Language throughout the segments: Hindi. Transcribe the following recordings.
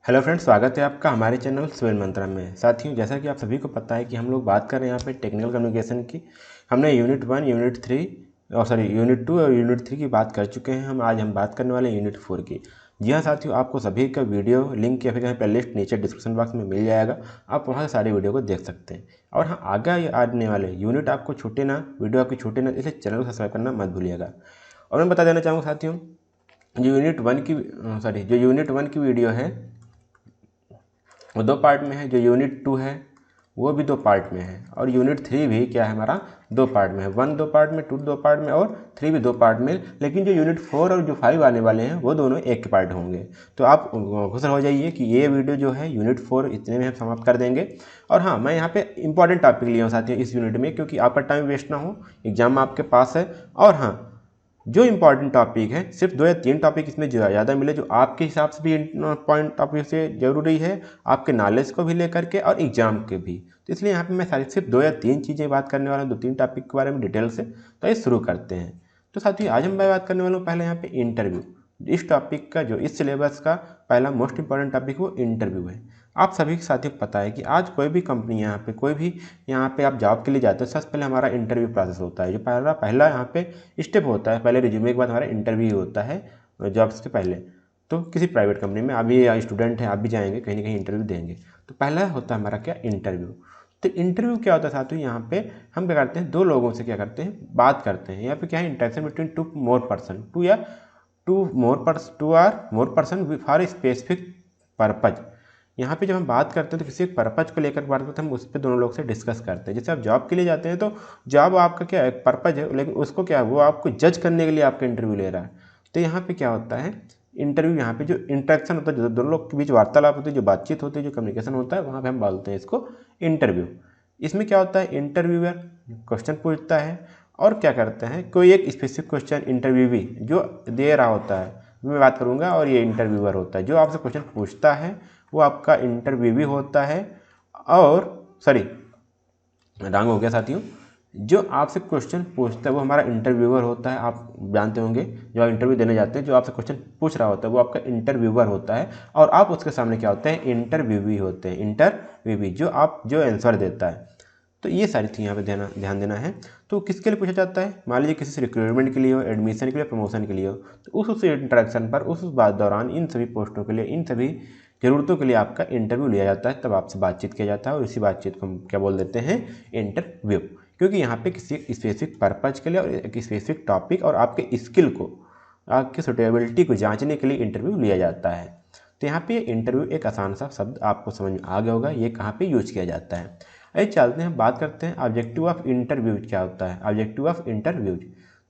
हेलो फ्रेंड्स, स्वागत है आपका हमारे चैनल सिविल मंत्रा में। साथियों, जैसा कि आप सभी को पता है कि हम लोग बात कर रहे हैं यहाँ पे टेक्निकल कम्युनिकेशन की। हमने यूनिट 1, यूनिट 2 और यूनिट 3 की बात कर चुके हैं। आज हम बात करने वाले हैं यूनिट 4 की। जी हाँ साथियों, आपको सभी का वीडियो लिंक या फिर कहीं प्लेलिस्ट नीचे डिस्क्रिप्शन बॉक्स में मिल जाएगा। आप वहाँ से सारी वीडियो को देख सकते हैं। और हाँ, आगे आने वाले यूनिट आपको छूटे ना, वीडियो आपकी छूटे ना, इसलिए चैनल को सब्सक्राइब करना मत भूलिएगा। और मैं बता देना चाहूँगा साथियों, जो यूनिट वन की वीडियो है वो 2 पार्ट में है। जो यूनिट 2 है वो भी 2 पार्ट में है। और यूनिट 3 भी क्या है हमारा 2 पार्ट में है। 1 2 पार्ट में, 2 2 पार्ट में और 3 भी 2 पार्ट में। लेकिन जो यूनिट 4 और जो 5 आने वाले हैं वो दोनों एक पार्ट होंगे। तो आप खुश हो जाइए कि ये वीडियो जो है यूनिट 4 इतने में हम समाप्त कर देंगे। और हाँ, मैं यहाँ पे इंपॉर्टेंट टॉपिक लिया हूँ साथियों इस यूनिट में, क्योंकि आपका टाइम वेस्ट ना हो, एग्जाम आपके पास है। और हाँ, जो इम्पॉर्टेंट टॉपिक है सिर्फ 2 या 3 टॉपिक इसमें ज़्यादा मिले, जो आपके हिसाब से भी पॉइंट टॉपिक से ज़रूरी है, आपके नॉलेज को भी लेकर के और एग्जाम के भी। तो इसलिए यहाँ पे मैं सारी सिर्फ 2 या 3 चीज़ें बात करने वाला हूँ, 2-3 टॉपिक के बारे में डिटेल से। तो ये शुरू करते हैं। तो साथियों, आज मैं बात करने वाला हूँ पहले यहाँ पे इंटरव्यू। इस टॉपिक का, जो इस सिलेबस का पहला मोस्ट इंपॉर्टेंट टॉपिक वो इंटरव्यू है। आप सभी के साथियों को पता है कि आज कोई भी कंपनी, यहाँ पे कोई भी, यहाँ पे आप जॉब के लिए जाते हो, सबसे पहले हमारा इंटरव्यू प्रोसेस होता है। जो पहला यहाँ पे स्टेप होता है, पहले रिज्यूमे के बाद हमारा इंटरव्यू होता है जॉब्स के पहले। तो किसी प्राइवेट कंपनी में आप भी स्टूडेंट हैं, आप भी जाएंगे कहीं ना कहीं इंटरव्यू देंगे। तो पहला होता है हमारा क्या, इंटरव्यू। तो इंटरव्यू क्या होता है साथियों, यहाँ पे हम क्या करते हैं, 2 लोगों से क्या करते हैं, बात करते हैं। यहाँ पे क्या है, interaction between 2 more person, 2 or more person for a specific purpose. यहाँ पे जब हम बात करते हैं तो किसी एक पर्पज को लेकर बात करते हैं, हम उस पर दोनों लोग से डिस्कस करते हैं। जैसे आप जॉब के लिए जाते हैं तो जॉब आपका क्या है, पर्पज है, लेकिन उसको क्या है, वो आपको जज करने के लिए आपका इंटरव्यू ले रहा है। तो यहाँ पे क्या होता है, इंटरव्यू, यहाँ पे जो इंटरेक्शन होता है, जो दोनों लोग के बीच वार्तालाप होती है, जो बातचीत होती है, जो कम्युनिकेशन होता है, वहाँ पर हम बोलते हैं इसको इंटरव्यू। इसमें क्या होता है, इंटरव्यूअर क्वेश्चन पूछता है और क्या करते हैं, कोई एक स्पेसिफिक क्वेश्चन इंटरव्यूवी जो दे रहा होता है, मैं बात करूँगा, और ये इंटरव्यूअर होता है जो आपसे क्वेश्चन पूछता है, वो आपका इंटरव्यूवी होता है। और रॉन्ग हो गया साथियों, जो आपसे क्वेश्चन पूछता है वो हमारा इंटरव्यूअर होता है। आप जानते होंगे, जो आप इंटरव्यू देने जाते हैं, जो आपसे क्वेश्चन पूछ रहा होता है वो आपका इंटरव्यूअर होता है। और आप उसके सामने क्या होते हैं, इंटरव्यूवी होते हैं। इंटरव्यूवी जो आंसर देता है। तो ये सारी चीज़ यहाँ पे ध्यान देना है। तो किसके लिए पूछा जाता है, मान लीजिए किसी से रिक्रूटमेंट के लिए हो, एडमिशन के लिए, प्रमोशन के लिए हो, तो उस इंटरेक्शन पर, उस बात दौरान इन सभी पोस्टों के लिए, इन सभी ज़रूरतों के लिए आपका इंटरव्यू लिया जाता है। तब आपसे बातचीत किया जाता है और इसी बातचीत को हम क्या बोल देते हैं, इंटरव्यू। क्योंकि यहाँ पे किसी स्पेसिफिक पर्पज के लिए और एक स्पेसिफिक टॉपिक और आपके स्किल को, आपकी सुटेबिलिटी को जांचने के लिए इंटरव्यू लिया जाता है। तो यहाँ पे इंटरव्यू एक आसान सा शब्द आपको समझ में आ गया होगा, ये कहाँ पे यूज किया जाता है। आइए चलते हैं, बात करते हैं ऑब्जेक्टिव ऑफ इंटरव्यूज क्या होता है। ऑब्जेक्टिव ऑफ इंटरव्यूज,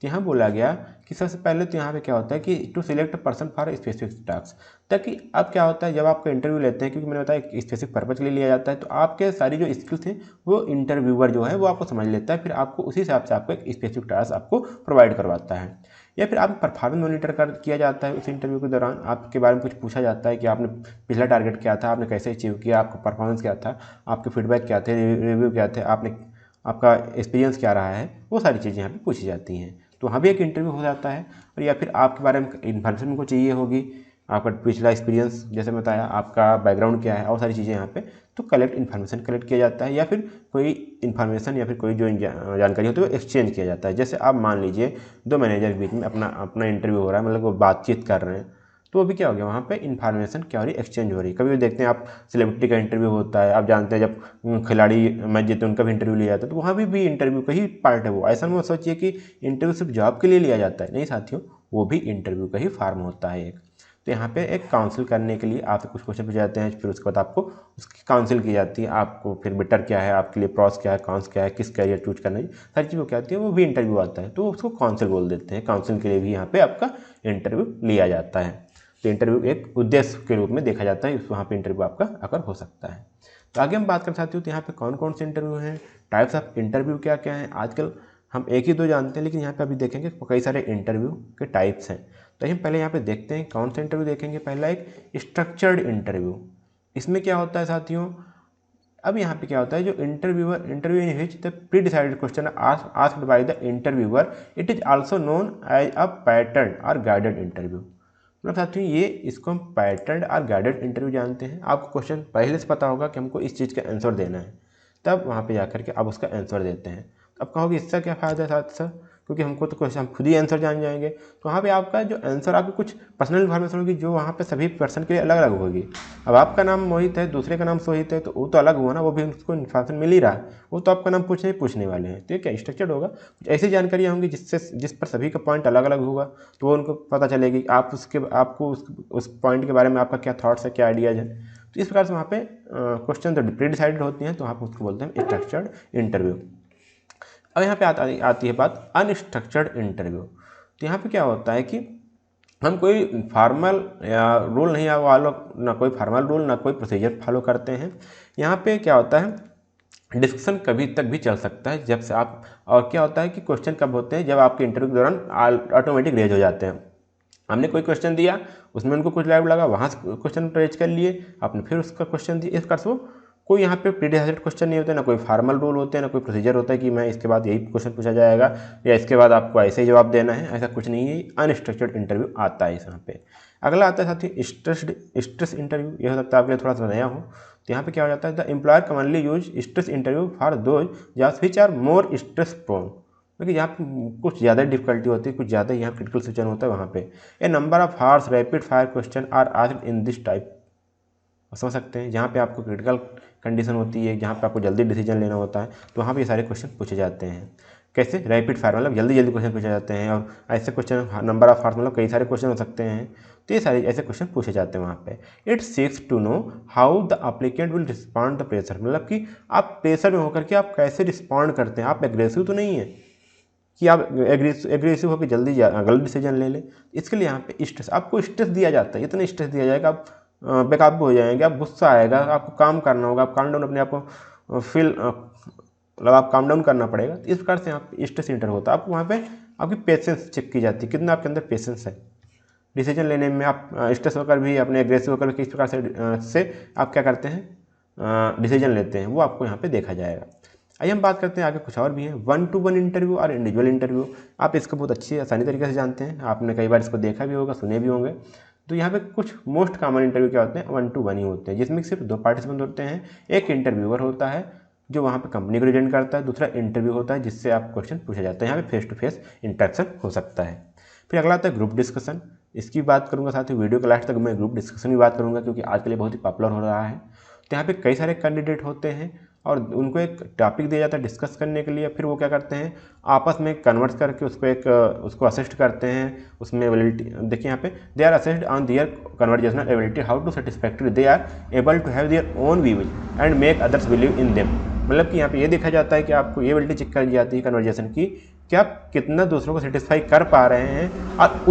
तो यहाँ बोला गया कि सबसे पहले तो यहाँ पे क्या होता है कि to select person for specific task. ताकि अब क्या होता है, जब आपका इंटरव्यू लेते हैं, क्योंकि मैंने बताया एक स्पेसिफिक पर्पज के लिए लिया जाता है, तो आपके सारी जो स्किल्स हैं वो इंटरव्यूअर जो है वो आपको समझ लेता है। फिर आपको उसी हिसाब से आपको एक स्पेसिफिक टास्क आपको प्रोवाइड करवाता है। या फिर आप परफॉर्मेंस मॉनिटर किया जाता है। उस इंटरव्यू के दौरान आपके बारे में कुछ पूछा जाता है कि आपने पिछला टारगेट क्या था, आपने कैसे अचीव किया, आपका परफॉर्मेंस क्या था, आपके फीडबैक क्या थे, रिव्यू क्या थे, आपका एक्सपीरियंस क्या रहा है, वो सारी चीज़ें यहाँ पे पूछी जाती हैं। तो वहाँ भी एक इंटरव्यू हो जाता है। और या फिर आपके बारे में इन्फॉर्मेशन को चाहिए होगी, आपका पिछला एक्सपीरियंस जैसे बताया, आपका बैकग्राउंड क्या है, और सारी चीज़ें यहाँ पे तो इन्फॉर्मेशन कलेक्ट किया जाता है। या फिर कोई इन्फॉर्मेशन या फिर कोई जो जानकारी होती है वो एक्सचेंज किया जाता है। जैसे आप मान लीजिए 2 मैनेजर के बीच में अपना इंटरव्यू हो रहा है, मतलब वो बातचीत कर रहे हैं, तो वो भी क्या हो गया, वहाँ पे इन्फॉर्मेशन क्या हो रही है, एक्सचेंज हो रही है। कभी भी देखते हैं आप, सेलिब्रिटी का इंटरव्यू होता है, आप जानते हैं जब खिलाड़ी मैच जीते उनका भी इंटरव्यू लिया जाता है, तो वहाँ भी इंटरव्यू का ही पार्ट है वो। ऐसा मत सोचिए कि इंटरव्यू सिर्फ जॉब के लिए लिया जाता है, नहीं साथियों, वो भी इंटरव्यू का ही फॉर्म होता है एक। तो यहाँ पे एक काउंसिल करने के लिए आपसे कुछ क्वेश्चन पूछे जाते हैं, फिर उसके बाद आपको उसकी काउंसिल की जाती है। आपको फिर बेटर क्या है, आपके लिए प्रॉस क्या है, कॉन्स क्या है, किस कैरियर चूज करना है, सारी चीज़ें क्या आती है, वो भी इंटरव्यू आता है। तो उसको काउंसिल बोल देते हैं। काउंसिल के लिए भी यहाँ पे आपका इंटरव्यू लिया जाता है। तो इंटरव्यू एक उद्देश्य के रूप में देखा जाता है, वहाँ पे इंटरव्यू आपका अगर हो सकता है। तो आगे हम बात कर सकते हो, तो यहाँ पे कौन कौन से इंटरव्यू हैं, टाइप्स ऑफ इंटरव्यू क्या क्या हैं। आजकल हम एक ही 2 जानते हैं, लेकिन यहाँ पे अभी देखेंगे कई सारे इंटरव्यू के टाइप्स हैं। तो हम पहले यहाँ पे देखते हैं कौन सा इंटरव्यू देखेंगे। पहला एक स्ट्रक्चर्ड इंटरव्यू। इसमें क्या होता है साथियों, अब यहाँ पे क्या होता है, जो interview in which the pre decided question asked by the interviewer, it is also known as a pattern और गाइडेड इंटरव्यू। मतलब साथियों ये इसको हम पैटर्न और गाइडेड इंटरव्यू जानते हैं। आपको क्वेश्चन पहले से पता होगा कि हमको इस चीज़ का आंसर देना है, तब वहाँ पे जाकर के आप उसका आंसर देते हैं। अब कहोगे इससे क्या फ़ायदा है साथ सर, क्योंकि हमको तो क्वेश्चन हम खुद ही आंसर जान जाएंगे। तो वहाँ पे आपका जो आंसर आपकी कुछ पर्सनल इन्फॉर्मेशन होगी जो वहाँ पे सभी पर्सन के लिए अलग अलग होगी। अब आपका नाम मोहित है, दूसरे का नाम सोहित है, तो वो तो अलग हुआ ना, वो भी उसको इन्फॉर्मेशन मिल ही रहा है, वो तो आपका नाम पूछने वाले हैं। तो ये क्या स्ट्रक्चर्ड होगा, कुछ ऐसी जानकारियाँ होंगी जिस पर सभी का पॉइंट अलग अलग होगा, तो वो उनको पता चलेगी आपको उस पॉइंट के बारे में आपका क्या थाट्स है, क्या आइडियाज़ है। तो इस प्रकार से वहाँ पे क्वेश्चन जो प्री डिसाइडेड होती हैं तो आप उसको बोलते हैं स्ट्रक्चर्ड इंटरव्यू। अब यहाँ पे आती है बात अनस्ट्रक्चर्ड इंटरव्यू। तो यहाँ पे क्या होता है कि हम कोई फॉर्मल या रूल नहीं फॉलो, ना कोई फॉर्मल रूल ना कोई प्रोसीजर फॉलो करते हैं। यहाँ पे क्या होता है डिस्कशन कभी तक भी चल सकता है जब से आप, और क्या होता है कि क्वेश्चन कब होते हैं जब आपके इंटरव्यू के दौरान ऑटोमेटिक रेज हो जाते हैं। हमने कोई क्वेश्चन दिया, उसमें उनको कुछ लाइव लगा, वहाँ से क्वेश्चन रेज कर लिए आपने, फिर उसका क्वेश्चन दिया। इस प्रकार से वो कोई यहाँ पे प्रीडिसाइडेड क्वेश्चन नहीं होते, ना कोई फॉर्मल रूल होते हैं, ना कोई प्रोसीजर होता है कि मैं इसके बाद यही क्वेश्चन पूछा जाएगा या इसके बाद आपको ऐसे ही जवाब देना है, ऐसा कुछ नहीं है। अनस्ट्रक्चर्ड इंटरव्यू आता है यहाँ पे। अगला आता है साथी स्ट्रेस इंटरव्यू। ये हो सकता है आपके लिए थोड़ा सा नया हो। तो यहाँ पे क्या हो जाता है, the employer commonly use stress interview for those jobs which are more stress prone. क्योंकि यहाँ पे कुछ ज़्यादा डिफिकल्टी होती है, कुछ ज़्यादा यहाँ क्रिटिकल सिचुएशन होता है। वहाँ पे a number of hours rapid fire question are asked in this type. समझ सकते हैं, जहाँ पे आपको क्रिटिकल कंडीशन होती है, जहाँ पे आपको जल्दी डिसीजन लेना होता है, तो वहाँ पे ये सारे क्वेश्चन पूछे जाते हैं। कैसे, रैपिड फायर मतलब जल्दी जल्दी क्वेश्चन पूछे जाते हैं, और ऐसे क्वेश्चन नंबर ऑफ हार्स मतलब कई सारे क्वेश्चन हो सकते हैं। तो ये सारे ऐसे क्वेश्चन पूछे जाते हैं वहाँ पे। It seeks to know how the applicant will respond the pressure, मतलब कि आप प्रेशर में होकर के आप कैसे रिस्पॉन्ड करते हैं। आप एग्रेसिव तो नहीं है कि आप एग्रेसिव होकर जल्दी गलत डिसीजन ले लें। इसके लिए यहाँ पे स्ट्रेस, आपको स्ट्रेस दिया जाता है, इतना स्ट्रेस दिया जाएगा आप बेकाबू हो जाएंगे, आप गुस्सा आएगा, आपको काम करना होगा, आप काम डाउन अपने आप को मतलब आप काम डाउन करना पड़ेगा। तो इस प्रकार से यहाँ पे स्ट्रेस इंटर होता है। आपको वहाँ पे आपकी पेशेंस चेक की जाती है, कितना आपके अंदर पेशेंस है डिसीजन लेने में। आप स्ट्रेस होकर भी, अपने एग्रेसिव होकर भी किस प्रकार से आप क्या करते हैं डिसीजन लेते हैं, वो आपको यहाँ पे देखा जाएगा। आइए हम बात करते हैं आगे, कुछ और भी है। 1-to-1 इंटरव्यू और इंडिविजुअल इंटरव्यू। आप इसको बहुत अच्छी आसानी तरीके से जानते हैं, आपने कई बार इसको देखा भी होगा, सुने भी होंगे। तो यहाँ पे कुछ मोस्ट कॉमन इंटरव्यू क्या होते हैं, 1-to-1 ही होते हैं, जिसमें सिर्फ 2 पार्टिसिपेंट होते हैं। एक इंटरव्यूअर होता है जो वहाँ पे कंपनी को रिप्रेजेंट करता है, दूसरा इंटरव्यू होता है जिससे आप क्वेश्चन पूछा जाता है। यहाँ पे फेस टू फेस इंटरेक्शन हो सकता है। फिर अगला आता है ग्रुप डिस्कशन। इसकी बात करूँगा साथ ही वीडियो के लास्ट तक मैं ग्रुप डिस्कशन की बात करूँगा, क्योंकि आज के लिए बहुत ही पॉपुलर हो रहा है। तो यहाँ पे कई सारे कैंडिडेट होते हैं और उनको एक टॉपिक दिया जाता है डिस्कस करने के लिए। फिर वो क्या करते हैं, आपस में कन्वर्ट करके उसको असिस्ट करते हैं। उसमें एबिलिटी देखिए यहाँ पे, they are assist on their conversational ability, how to satisfactory they are able to have their own views and make others believe in them. मतलब कि यहाँ पे ये देखा जाता है कि आपको ये एबिलिटी चेक करी जाती है कन्वर्जेशन की, कि आप कितना दूसरों को सेटिस्फाई कर पा रहे हैं, और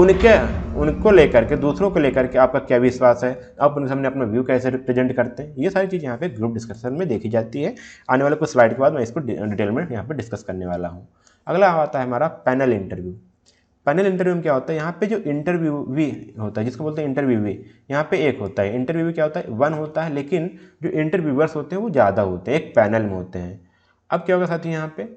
उनको लेकर के, दूसरों को लेकर के आपका क्या विश्वास है, आप उनके सामने अपना व्यू कैसे रिप्रेजेंट करते हैं। ये सारी चीज़ यहाँ पे ग्रुप डिस्कशन में देखी जाती है। आने वाले कुछ स्लाइड के बाद मैं इसको डिटेल में यहाँ पे डिस्कस करने वाला हूँ। अगला आता है हमारा पैनल इंटरव्यू। पैनल इंटरव्यू में क्या होता है, यहाँ पे जो इंटरव्यूवी होता है, जिसको बोलते हैं इंटरव्यूवी, यहाँ पे एक होता है। इंटरव्यूवी क्या होता है, 1 होता है, लेकिन जो इंटरव्यूअर्स होते हैं वो ज़्यादा होते हैं, एक पैनल में होते हैं। अब क्या होगा साथी, यहाँ पे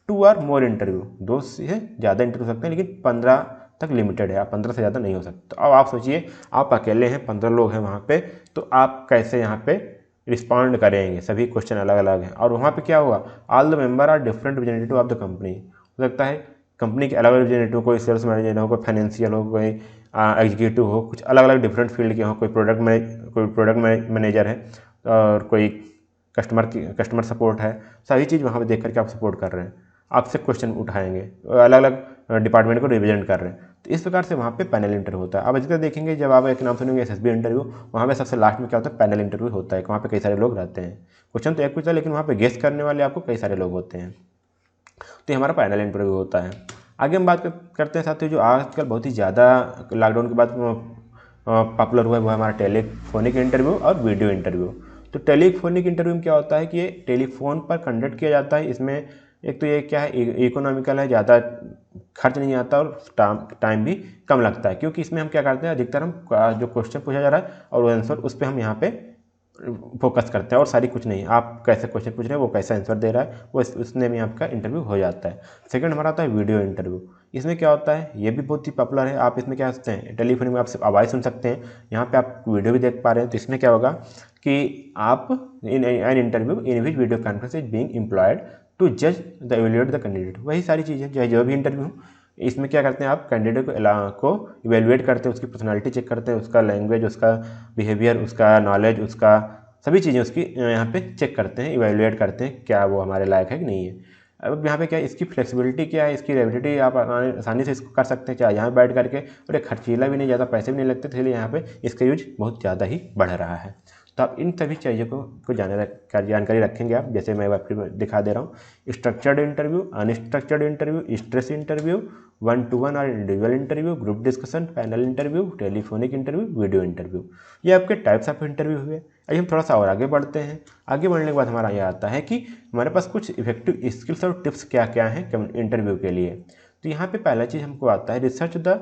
2 और मोर इंटरव्यू, 2 से ज़्यादा इंटरव्यू हो सकते हैं, लेकिन 15 तक लिमिटेड है, आप 15 से ज़्यादा नहीं हो सकते। अब आप सोचिए, आप अकेले हैं, 15 लोग हैं वहाँ पे, तो आप कैसे यहाँ पे रिस्पॉन्ड करेंगे। सभी क्वेश्चन अलग अलग हैं, और वहाँ पे क्या हुआ, all the member are different representative of the company. हो सकता है कंपनी के अलग अलग रिप्रेजेंटेटिव, कोई सेल्स मैनेजर हो, कोई फाइनेंशियल हो, कोई एग्जीक्यूटिव हो, कुछ अलग अलग डिफरेंट फील्ड के हो, कोई प्रोडक्ट मैनेजर है, और कोई कस्टमर सपोर्ट है। सारी चीज़ वहाँ पे देख करके आप सपोर्ट कर रहे हैं, आपसे क्वेश्चन उठाएंगे, अलग अलग डिपार्टमेंट को रिप्रेजेंट कर रहे हैं। तो इस प्रकार से वहाँ पे पैनल इंटरव्यू होता है। अब इसका देखेंगे, जब आप एक नाम सुनेंगे SSB इंटरव्यू, वहाँ पे सबसे लास्ट में क्या होता है, पैनल इंटरव्यू होता है। वहाँ पे कई सारे लोग रहते हैं, क्वेश्चन तो एक पूछता है, लेकिन वहाँ पे गेस करने वाले आपको कई सारे लोग होते हैं। तो ये हमारा पैनल इंटरव्यू होता है। आगे हम बात करते हैं साथियों, जो आजकल बहुत ही ज़्यादा लॉकडाउन के बाद पॉपुलर हुआ है, वो है हमारा टेलीफोनिक इंटरव्यू और वीडियो इंटरव्यू। तो टेलीफोनिक इंटरव्यू में क्या होता है कि ये टेलीफोन पर कंडक्ट किया जाता है। इसमें एक तो ये क्या है, इकोनॉमिकल है, ज़्यादा खर्च नहीं आता और टाइम भी कम लगता है, क्योंकि इसमें हम क्या करते हैं, अधिकतर हम जो क्वेश्चन पूछा जा रहा है और आंसर, उस पर हम यहाँ पे फोकस करते हैं, और सारी कुछ नहीं, आप कैसे क्वेश्चन पूछ रहे हैं, वो कैसा आंसर दे रहा है, वो उसने में आपका इंटरव्यू हो जाता है। सेकंड हमारा आता है वीडियो इंटरव्यू। इसमें क्या होता है, ये भी बहुत ही पॉपुलर है। आप इसमें क्या सकते हैं, टेलीफोनिक में आप सिर्फ आवाज़ सुन सकते हैं। यहाँ पे आप वीडियो भी देख पा रहे हैं। तो इसमें क्या होगा कि आप in an interview in which video conference is being employed to जज द इवेल्युएट द कैंडिडेट। वही सारी चीज़ें चाहे जो भी इंटरव्यू हो, इसमें क्या करते हैं, आप कैंडिडेट को इवेल्युएट करते हैं, उसकी पर्सनालिटी चेक करते हैं, उसका लैंग्वेज, उसका बिहेवियर, उसका नॉलेज, उसका सभी चीज़ें उसकी यहाँ पे चेक करते हैं, इवेल्युएट करते हैं क्या वो हमारे लायक है कि नहीं है। अब यहाँ पे क्या है, इसकी फ्लेक्सिबिलिटी क्या है, इसकी रेबिलिटी आप आसानी से इसको कर सकते हैं चाहे यहाँ बैठ करके, और एक खर्चीला भी नहीं, ज़्यादा पैसे भी नहीं लगते, इसलिए यहाँ पे इसका यूज बहुत ज़्यादा ही बढ़ रहा है। तो आप इन सभी चीज़ों को जानकारी रखेंगे आप, जैसे मैं आपको दिखा दे रहा हूँ। Structured interview, unstructured interview, stress interview, 1-to-1 और individual interview, group discussion, panel interview, telephonic interview, video interview. ये आपके टाइप्स ऑफ इंटरव्यू हुए। अभी हम थोड़ा सा और आगे बढ़ते हैं। आगे बढ़ने के बाद हमारा यह आता है कि हमारे पास कुछ इफेक्टिव स्किल्स और टिप्स क्या क्या हैं इंटरव्यू के लिए। तो यहाँ पे पहला चीज़ हमको आता है रिसर्च द।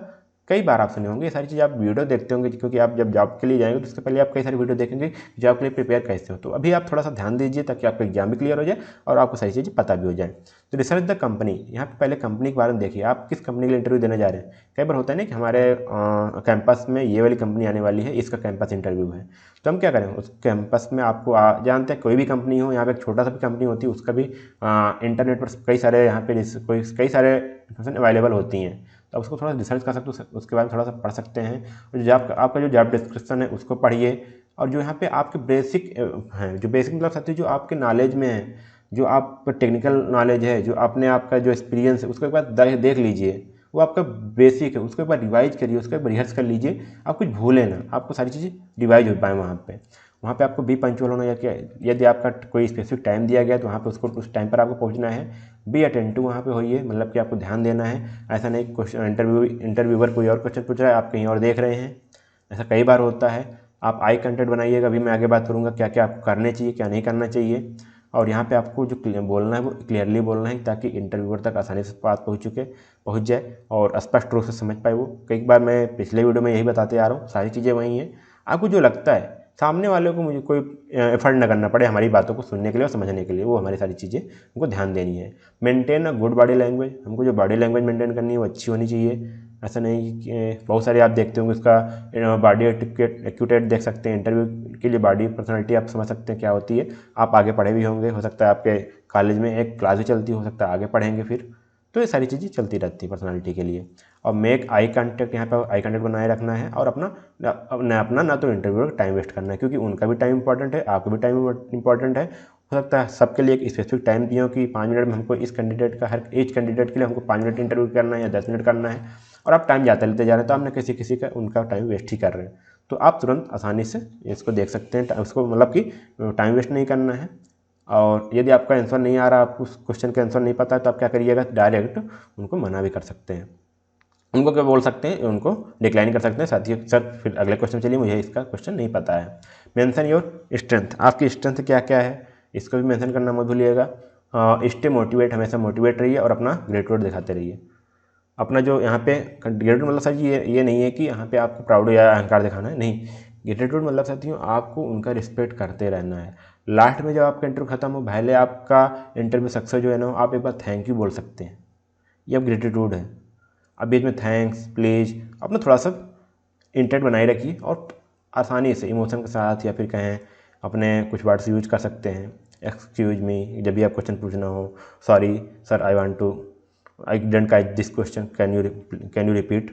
कई बार आप सुने होंगे ये सारी चीज़, आप वीडियो देखते होंगे, क्योंकि आप जब जॉब के लिए जाएंगे तो उसके पहले आप कई सारी वीडियो देखेंगे जॉब के लिए प्रिपेयर कैसे हो। तो अभी आप थोड़ा सा ध्यान दीजिए ताकि आपका एग्जाम भी क्लियर हो जाए और आपको सारी चीज़ें पता भी हो जाए। तो रिसर्च द कंपनी, यहाँ पे पहले कंपनी के बारे में देखिए, आप किस कंपनी के लिए इंटरव्यू देने जा रहे हैं। कई बार होता है ना कि हमारे कैंपस में ये वाली कंपनी आने वाली है, इसका कैंपस इंटरव्यू है। तो हम क्या करें, उस कैंपस में आपको जानते हैं कोई भी कंपनी हो, यहाँ पे एक छोटा सा भी कंपनी होती है, उसका भी इंटरनेट पर कई सारे यहाँ पे कई सारे इन्फॉर्मेशन अवेलेबल होती हैं। तो उसको थोड़ा रिसर्च कर सकते हो, उसके बारे में थोड़ा सा पढ़ सकते हैं। और जो आपका जो जॉब डिस्क्रिप्शन है उसको पढ़िए। और जो यहाँ पे आपके बेसिक हैं, जो बेसिक मतलब साथी जो आपके नॉलेज में है, जो आप टेक्निकल नॉलेज है, जो आपने आपका जो एक्सपीरियंस है, उसको एक बार देख लीजिए। वो आपका बेसिक है, उसको एक बार रिवाइज करिए, उसको एक बार रिहर्स कर लीजिए। आप कुछ भूलें ना, आपको सारी चीज़ें रिवाइज हो पाए वहाँ पे आपको बी पंक्चुअल होना, या क्या यदि आपका कोई स्पेसिफिक टाइम दिया गया तो वहाँ पे उसको उस टाइम पर आपको पहुँचना है। बी अटेंटिव वहाँ पे होइए, मतलब कि आपको ध्यान देना है। ऐसा नहीं क्वेश्चन इंटरव्यूअर कोई और क्वेश्चन पूछ रहा है, आप कहीं और देख रहे हैं, ऐसा कई बार होता है। आप आई कंटेक्ट बनाइएगा। अभी मैं आगे बात करूँगा क्या क्या आपको करने चाहिए, क्या नहीं करना चाहिए। और यहाँ पे आपको जो बोलना है वो क्लियरली बोलना है, ताकि इंटरव्यूअर तक आसानी से बात पहुँच जाए और स्पष्ट रूप से समझ पाए वो। कई बार मैं पिछले वीडियो में यही बताते आ रहा हूँ, सारी चीज़ें वही हैं। आपको जो लगता है, सामने वाले को मुझे कोई एफर्ट ना करना पड़े हमारी बातों को सुनने के लिए और समझने के लिए, वो हमारी सारी चीज़ें हमको ध्यान देनी है। Maintain a good body language, हमको जो बॉडी लैंग्वेज मेंटेन करनी है वो अच्छी होनी चाहिए। ऐसा नहीं कि बहुत सारे आप देखते होंगे उसका बॉडी एक्यूटेट देख सकते हैं। इंटरव्यू के लिए बॉडी पर्सनालिटी आप समझ सकते हैं क्या होती है। आप आगे पढ़े भी होंगे, हो सकता है आपके कॉलेज में एक क्लास भी चलती हो सकता है आगे पढ़ेंगे फिर। तो ये सारी चीज़ें चलती रहती है पर्सनालिटी के लिए। और मेक आई कांटेक्ट, यहाँ पर आई कांटेक्ट बनाए रखना है। और अपना ना तो इंटरव्यू का टाइम वेस्ट करना है, क्योंकि उनका भी टाइम इंपॉर्टेंट है, आपका भी टाइम इंपॉर्टेंट है। हो सकता है सबके लिए एक स्पेसिफिक टाइम दिया हो कि 5 मिनट में हमको इस कैंडिडेट का, हर एज कैंडिडेट के लिए हमको 5 मिनट इंटरव्यू करना है या 10 मिनट करना है, और आप टाइम जाते लेते जा रहे हैं, तो आपने किसी का उनका टाइम वेस्ट ही कर रहे हैं। तो आप तुरंत आसानी से इसको देख सकते हैं, उसको मतलब कि टाइम वेस्ट नहीं करना है। और यदि आपका आंसर नहीं आ रहा, आपको उस क्वेश्चन का आंसर नहीं पता है, तो आप क्या करिएगा, डायरेक्ट उनको मना भी कर सकते हैं। उनको क्या बोल सकते हैं, उनको डिक्लाइन कर सकते हैं, साथ ही सर फिर अगले क्वेश्चन चलिए, मुझे इसका क्वेश्चन नहीं पता है। मेंशन योर स्ट्रेंथ, आपकी स्ट्रेंथ क्या क्या है इसको भी मेंशन करना मत भूलिएगा। स्टे मोटिवेट, हमेशा मोटिवेट रहिए और अपना ग्रेटिट्यूड दिखाते रहिए। अपना जो यहाँ पे ग्रेटिट्यूड मतलब सर ये नहीं है कि यहाँ पे आपको प्राउड या अहंकार दिखाना है, नहीं। ग्रेटिट्यूड मतलब साथियों आपको उनका रिस्पेक्ट करते रहना है। लास्ट में जब आपका इंटरव्यू खत्म हो, पहले आपका इंटरव्यू सक्सेस जो है ना, आप एक बार थैंक यू बोल सकते हैं, ये अब ग्रेटिट्यूड है। अब बीच में थैंक्स, प्लीज़, अपना थोड़ा सा इंटेंट बनाए रखिए और आसानी से इमोशन के साथ, या फिर कहें अपने कुछ वर्ड्स यूज कर सकते हैं। एक्सक्यूज मी जब भी आप क्वेश्चन पूछना हो, sorry sir I didn't catch this question, can you repeat.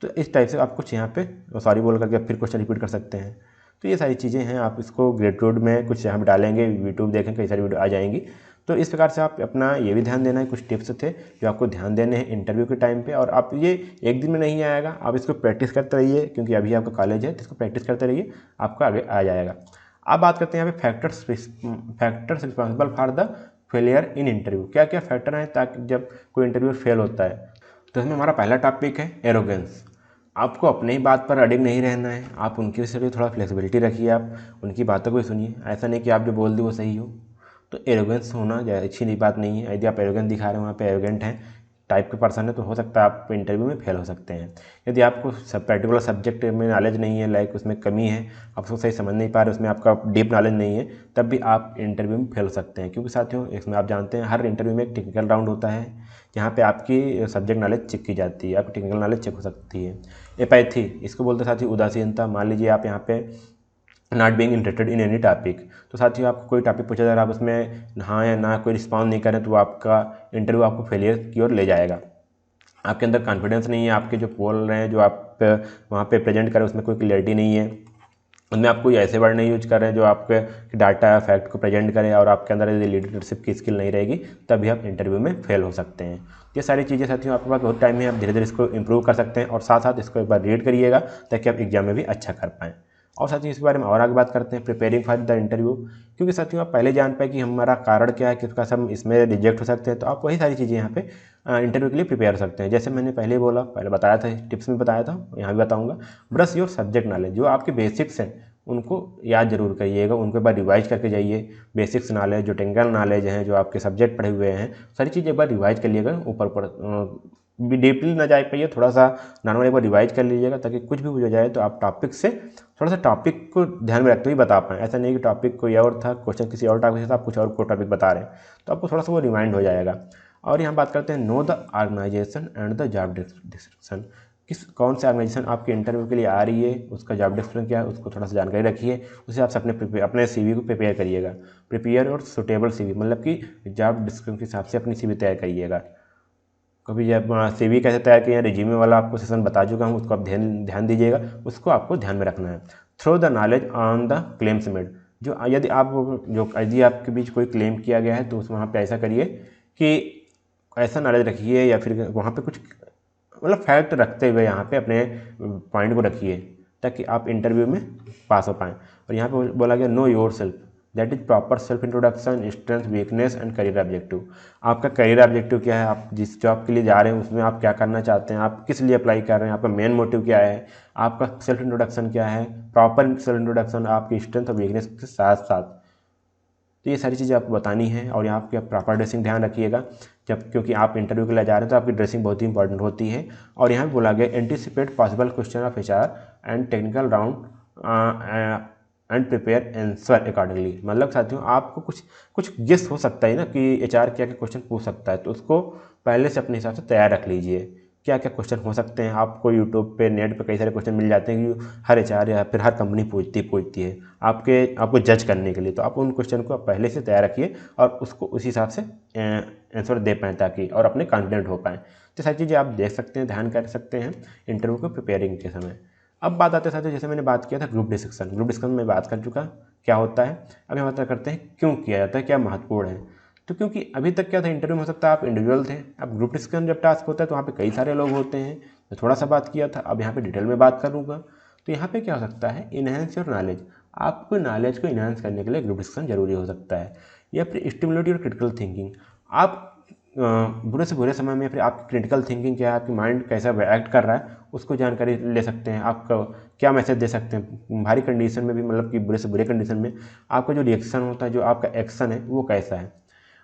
तो इस टाइप से आप कुछ यहाँ पे सॉरी बोल करके फिर क्वेश्चन रिपीट कर सकते हैं। तो ये सारी चीज़ें हैं, आप इसको ग्रेटिट्यूड में कुछ यहाँ पे डालेंगे, यूट्यूब देखें कई सारी वीडियो आ जाएंगी। तो इस प्रकार से आप अपना ये भी ध्यान देना है, कुछ टिप्स थे जो आपको ध्यान देने हैं इंटरव्यू के टाइम पे। और आप ये एक दिन में नहीं आएगा, आप इसको प्रैक्टिस करते रहिए, क्योंकि अभी आपका कॉलेज है तो इसको प्रैक्टिस करते रहिए, आपका आगे आ जाएगा। अब बात करते हैं यहाँ पे factors responsible for the failure in interview. क्या क्या फैक्टर हैं ताकि जब कोई इंटरव्यू फेल होता है। तो इसमें हमारा पहला टॉपिक है एरोगेंस। आपको अपनी ही बात पर अडिग नहीं रहना है, आप उनकी से भी थोड़ा फ्लेक्सिबिलिटी रखिए, आप उनकी बातों को भी सुनिए। ऐसा नहीं कि आप जो बोल दें वो सही हो। तो एरोगेंस होना अच्छी बात नहीं है। यदि आप एरोगेंस दिखा रहे हैं, वहाँ पे एरोगेंट हैं, टाइप के पर्सन है तो हो सकता है आप इंटरव्यू में फेल हो सकते हैं। यदि आपको सब पर्टिकुलर सब्जेक्ट में नॉलेज नहीं है, लाइक उसमें कमी है, आप उसको सही समझ नहीं पा रहे, उसमें आपका डीप नॉलेज नहीं है, तब भी आप इंटरव्यू में फेल हो सकते हैं। क्योंकि साथियों इसमें आप जानते हैं हर इंटरव्यू में एक टेक्निकल राउंड होता है, जहाँ पे आपकी सब्जेक्ट नॉलेज चेक की जाती है, आपकी टेक्निकल नॉलेज चेक हो सकती है। एपैथी, इसको बोलते हैं साथियों उदासीनता। मान लीजिए आप यहाँ पे not being interested in any topic, तो साथियों आपको कोई टॉपिक पूछा जाए, आप उसमें हाँ या ना कोई रिस्पॉन्स नहीं करें, तो आपका इंटरव्यू आपको फेलियर की ओर ले जाएगा। आपके अंदर कॉन्फिडेंस नहीं है, आपके जो बोल रहे हैं, जो आप वहाँ पे प्रेजेंट करें, उसमें कोई क्लियरिटी नहीं है, उनमें आप कोई ऐसे वर्ड नहीं यूज कर रहे हैं जो आपके डाटा फैक्ट को प्रेजेंट करें, और आपके अंदर यदि लीडरशिप की स्किल नहीं रहेगी, तभी आप इंटरव्यू में फेल हो सकते हैं। ये सारी चीज़ें साथियों आपके पास बहुत टाइम है, आप धीरे धीरे इसको इंप्रूव कर सकते हैं, और साथ साथ इसको एक बार रीड करिएगा ताकि आप एग्जाम में भी अच्छा कर पाएँ। और साथियों इसके बारे में और आगे बात करते हैं, प्रिपेयरिंग फॉर द इंटरव्यू। क्योंकि साथियों आप पहले जान पाए कि हमारा कारण क्या है, किस प्रकार से हम इसमें रिजेक्ट हो सकते हैं, तो आप वही सारी चीज़ें यहाँ पे इंटरव्यू के लिए प्रिपेयर हो सकते हैं। जैसे मैंने पहले बोला, पहले बताया था, टिप्स में बताया था, यहाँ भी बताऊँगा। ब्रश योर सब्जेक्ट नॉलेज, जो आपके बेसिक्स हैं उनको याद जरूर करिएगा, उनको एक बार रिवाइज करके जाइए। बेसिक्स नॉलेज, जो टेक्निकल नॉलेज है, जो आपके सब्जेक्ट पढ़े हुए हैं, सारी चीज़ एक बार रिवाइज कर लीजिएगा। ऊपर डीपली ना जा पाइए, थोड़ा सा नॉर्मल एक बार रिवाइज कर लीजिएगा, ताकि कुछ भी हो जाए तो आप टॉपिक से थोड़ा सा टॉपिक को ध्यान में रखते हुए बता पाएँ। ऐसा नहीं कि टॉपिक कोई और था, क्वेश्चन किसी और टॉपिक से था, आप कुछ और को टॉपिक बता रहे हैं, तो आपको थोड़ा सा वो रिमाइंड हो जाएगा। और यहाँ बात करते हैं know the organisation and the job description. कौन से ऑर्गेनाइजेशन आपके इंटरव्यू के लिए आ रही है, उसका जॉब डिस्क्रिप्शन क्या है, उसको थोड़ा सा जानकारी रखिए। उसे आप अपने CV को प्रिपेयर करिएगा। प्रिपेयर और सुटेबल CV, मतलब कि जॉब डिस्क्रिप्शन के हिसाब से अपनी CV तैयार करिएगा। कभी जब CV कैसे तैयार किया, रिज्यूमे वाला आपको सेशन बता चुका हूँ, उसको आप ध्यान दीजिएगा, उसको आपको ध्यान में रखना है। Throw the knowledge on the claims made, जो यदि आपके बीच कोई क्लेम किया गया है, तो उस वहाँ पे ऐसा करिए कि ऐसा नॉलेज रखिए, या फिर वहाँ पे कुछ मतलब फैक्ट रखते हुए यहाँ पे अपने पॉइंट को रखिए, ताकि आप इंटरव्यू में पास हो पाएँ। और यहाँ पे बोला गया know your self, that is proper self introduction, strength, weakness and career objective. आपका करियर ऑब्जेक्टिव क्या है, आप जिस जॉब के लिए जा रहे हैं उसमें आप क्या करना चाहते हैं, आप किस लिए अप्लाई कर रहे हैं, आपका मेन मोटिव क्या है, आपका सेल्फ इंट्रोडक्शन क्या है, प्रॉपर सेल्फ इंट्रोडक्शन, आपकी स्ट्रेंथ और वीकनेस के साथ साथ। तो ये सारी चीज़ें आपको बतानी है। और यहाँ पे आप प्रॉपर ड्रेसिंग ध्यान रखिएगा, क्योंकि आप इंटरव्यू के लिए जा रहे हैं, तो आपकी ड्रेसिंग बहुत ही इंपॉर्टेंट होती है। और यहाँ पे बोला गया anticipate possible question of HR and technical round and prepare answer accordingly. मतलब साथियों आपको कुछ गेस हो सकता है ना कि HR क्या क्या क्वेश्चन पूछ सकता है, तो उसको पहले से अपने हिसाब से तैयार रख लीजिए। क्या क्या क्वेश्चन हो सकते हैं, आपको यूट्यूब पे, नेट पे कई सारे क्वेश्चन मिल जाते हैं कि हर HR या फिर हर कंपनी पूछती है आपको जज करने के लिए। तो आप उन क्वेश्चन को पहले से तैयार रखिए, और उसको उस हिसाब से आंसर दे पाएँ, ताकि और अपने कॉन्फिडेंट हो पाएँ। तो सारी चीज़ें आप देख सकते हैं, ध्यान कर सकते हैं इंटरव्यू को प्रिपेयरिंग के समय। अब बात आते साथियों, जैसे मैंने बात किया था ग्रुप डिस्कशन, में बात कर चुका क्या होता है। अब हम बात करते हैं क्यों किया जाता है, क्या महत्वपूर्ण है। तो क्योंकि अभी तक क्या था, इंटरव्यू में हो सकता है आप इंडिविजुअल थे, अब ग्रुप डिस्कशन जब टास्क होता है तो वहाँ पे कई सारे लोग होते हैं। तो थोड़ा सा बात किया था, अब यहाँ पे डिटेल में बात करूँगा। तो यहाँ पे क्या हो सकता है, इनहेंस योर नॉलेज, आपको नॉलेज को इनहेंस करने के लिए ग्रुप डिस्कशन जरूरी हो सकता है। या फिर स्टिमुलेट योर क्रिटिकल थिंकिंग, आप बुरे से बुरे समय में फिर आपकी क्रिटिकल थिंकिंग क्या है, आपकी माइंड कैसा एक्ट कर रहा है, उसको जानकारी ले सकते हैं। आपका क्या मैसेज दे सकते हैं भारी कंडीशन में भी, मतलब कि बुरे से बुरे कंडीशन में आपका जो रिएक्शन होता है, जो आपका एक्शन है वो कैसा है।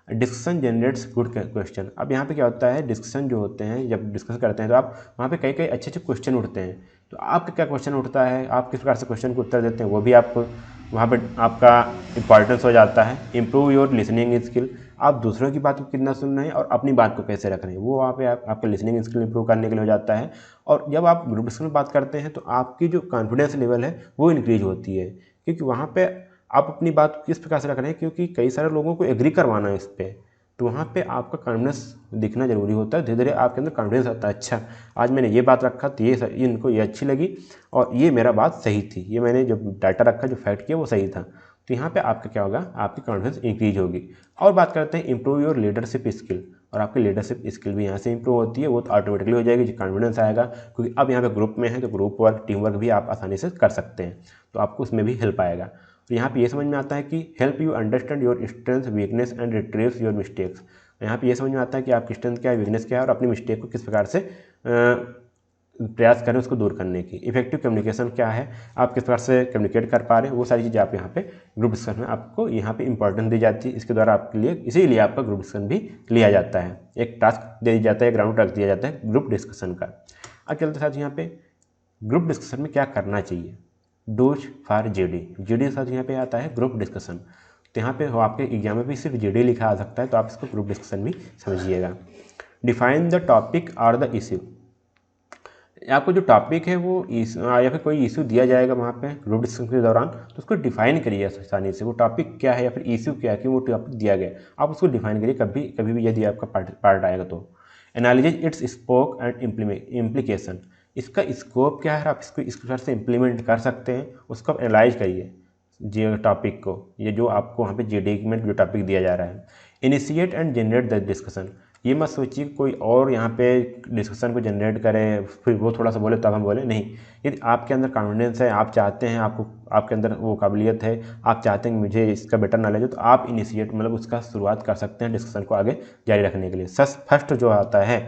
Discussion generates good question. अब यहाँ पे क्या होता है, डिस्कशन जो होते हैं, जब डिस्कस करते हैं तो आप वहाँ पे कई कई अच्छे अच्छे क्वेश्चन उठते हैं। तो आपका क्या क्वेश्चन उठता है, आप किस प्रकार से क्वेश्चन को उत्तर देते हैं, वो भी आपको वहाँ पे आपका इंपॉर्टेंस हो जाता है। इम्प्रूव योर लिसनिंग स्किल, आप दूसरों की बात को कितना सुन रहे हैं और अपनी बात को कैसे रख रहे हैं, वो वहाँ पे आपका लिसनिंग स्किल इंप्रूव करने के लिए हो जाता है। और जब आप ग्रुप डिस्कशन में बात करते हैं तो आपकी जो कॉन्फिडेंस लेवल है वो इंक्रीज होती है, क्योंकि वहाँ पे आप अपनी बात किस प्रकार से रख रहे हैं, क्योंकि कई सारे लोगों को एग्री करवाना है इस पर। तो वहाँ पे आपका कॉन्फिडेंस दिखना जरूरी होता है। धीरे धीरे आपके अंदर कॉन्फिडेंस आता है, अच्छा आज मैंने ये बात रखा तो ये इनको ये अच्छी लगी, और ये मेरा बात सही थी, ये मैंने जो डाटा रखा, जो फैक्ट किया वो सही था। तो यहाँ पे आपका क्या होगा, आपकी कॉन्फिडेंस इंक्रीज होगी। और बात करते हैं इंप्रूव योर लीडरशिप स्किल, और आपकी लीडरशिप स्किल भी यहाँ से इंप्रूव होती है, वो तो ऑटोमेटिकली हो जाएगी, जो कॉन्फिडेंस आएगा। क्योंकि अब यहाँ पे ग्रुप में है तो ग्रुप वर्क, टीम वर्क भी आप आसानी से कर सकते हैं, तो आपको उसमें भी हेल्प आएगा। तो यहाँ पे ये समझ में आता है कि help you understand your strength, weakness and retrieves your mistakes. यहाँ पे ये समझ में आता है कि आपकी स्ट्रेंथ क्या है, वीकनेस क्या है, और अपनी मिस्टेक को किस प्रकार से प्रयास करें उसको दूर करने की। इफेक्टिव कम्युनिकेशन क्या है, आप किस प्रकार से कम्युनिकेट कर पा रहे हैं, वो सारी चीज़ें आप यहाँ पे ग्रुप डिस्कशन में आपको यहाँ पे इंपॉर्टेंस दी जाती है। इसके द्वारा आपके लिए इसीलिए आपका ग्रुप डिस्कशन भी लिया जाता है, एक टास्क दे दिया जाता है, एक राउंड रख दिया जाता है ग्रुप डिस्कशन का। अब चलते साथ यहाँ पे ग्रुप डिस्कशन में क्या करना चाहिए, डूज फॉर जीडी। जीडी के साथ यहाँ पे आता है ग्रुप डिस्कशन, तो यहाँ पे हो आपके एग्जाम में भी सिर्फ जीडी लिखा आ सकता है, तो आप इसको ग्रुप डिस्कशन भी समझिएगा। डिफाइन द टॉपिक और द इश्यू, आपको जो टॉपिक है वो या फिर कोई इशू दिया जाएगा वहाँ पे ग्रुप डिस्कशन के दौरान, तो उसको डिफाइन करिए आसानी से, वो टॉपिक क्या है या फिर इशू क्या है, क्यों वो टॉपिक दिया गया, आप उसको डिफाइन करिए कभी भी यदि आपका पार्ट आएगा तो। Analysis it's scope and implication, इसका स्कोप क्या है, आप इसको इस प्रकार से इम्प्लीमेंट कर सकते हैं, उसको आप एनालाइज करिए जी टॉपिक को, ये जो आपको वहाँ पे जीडी में जो टॉपिक दिया जा रहा है। Initiate and generate the discussion, ये मत सोचिए कोई और यहाँ पे डिस्कशन को जनरेट करे फिर वो थोड़ा सा बोले तब हम बोले, नहीं। यदि आपके अंदर कॉन्फिडेंस है, आप चाहते हैं, आपके अंदर वो काबिलियत है, आप चाहते हैं मुझे इसका बेटर नॉलेज है, तो आप इनिशिएट मतलब उसका शुरुआत कर सकते हैं डिस्कशन को आगे जारी रखने के लिए। फर्स्ट जो आता है,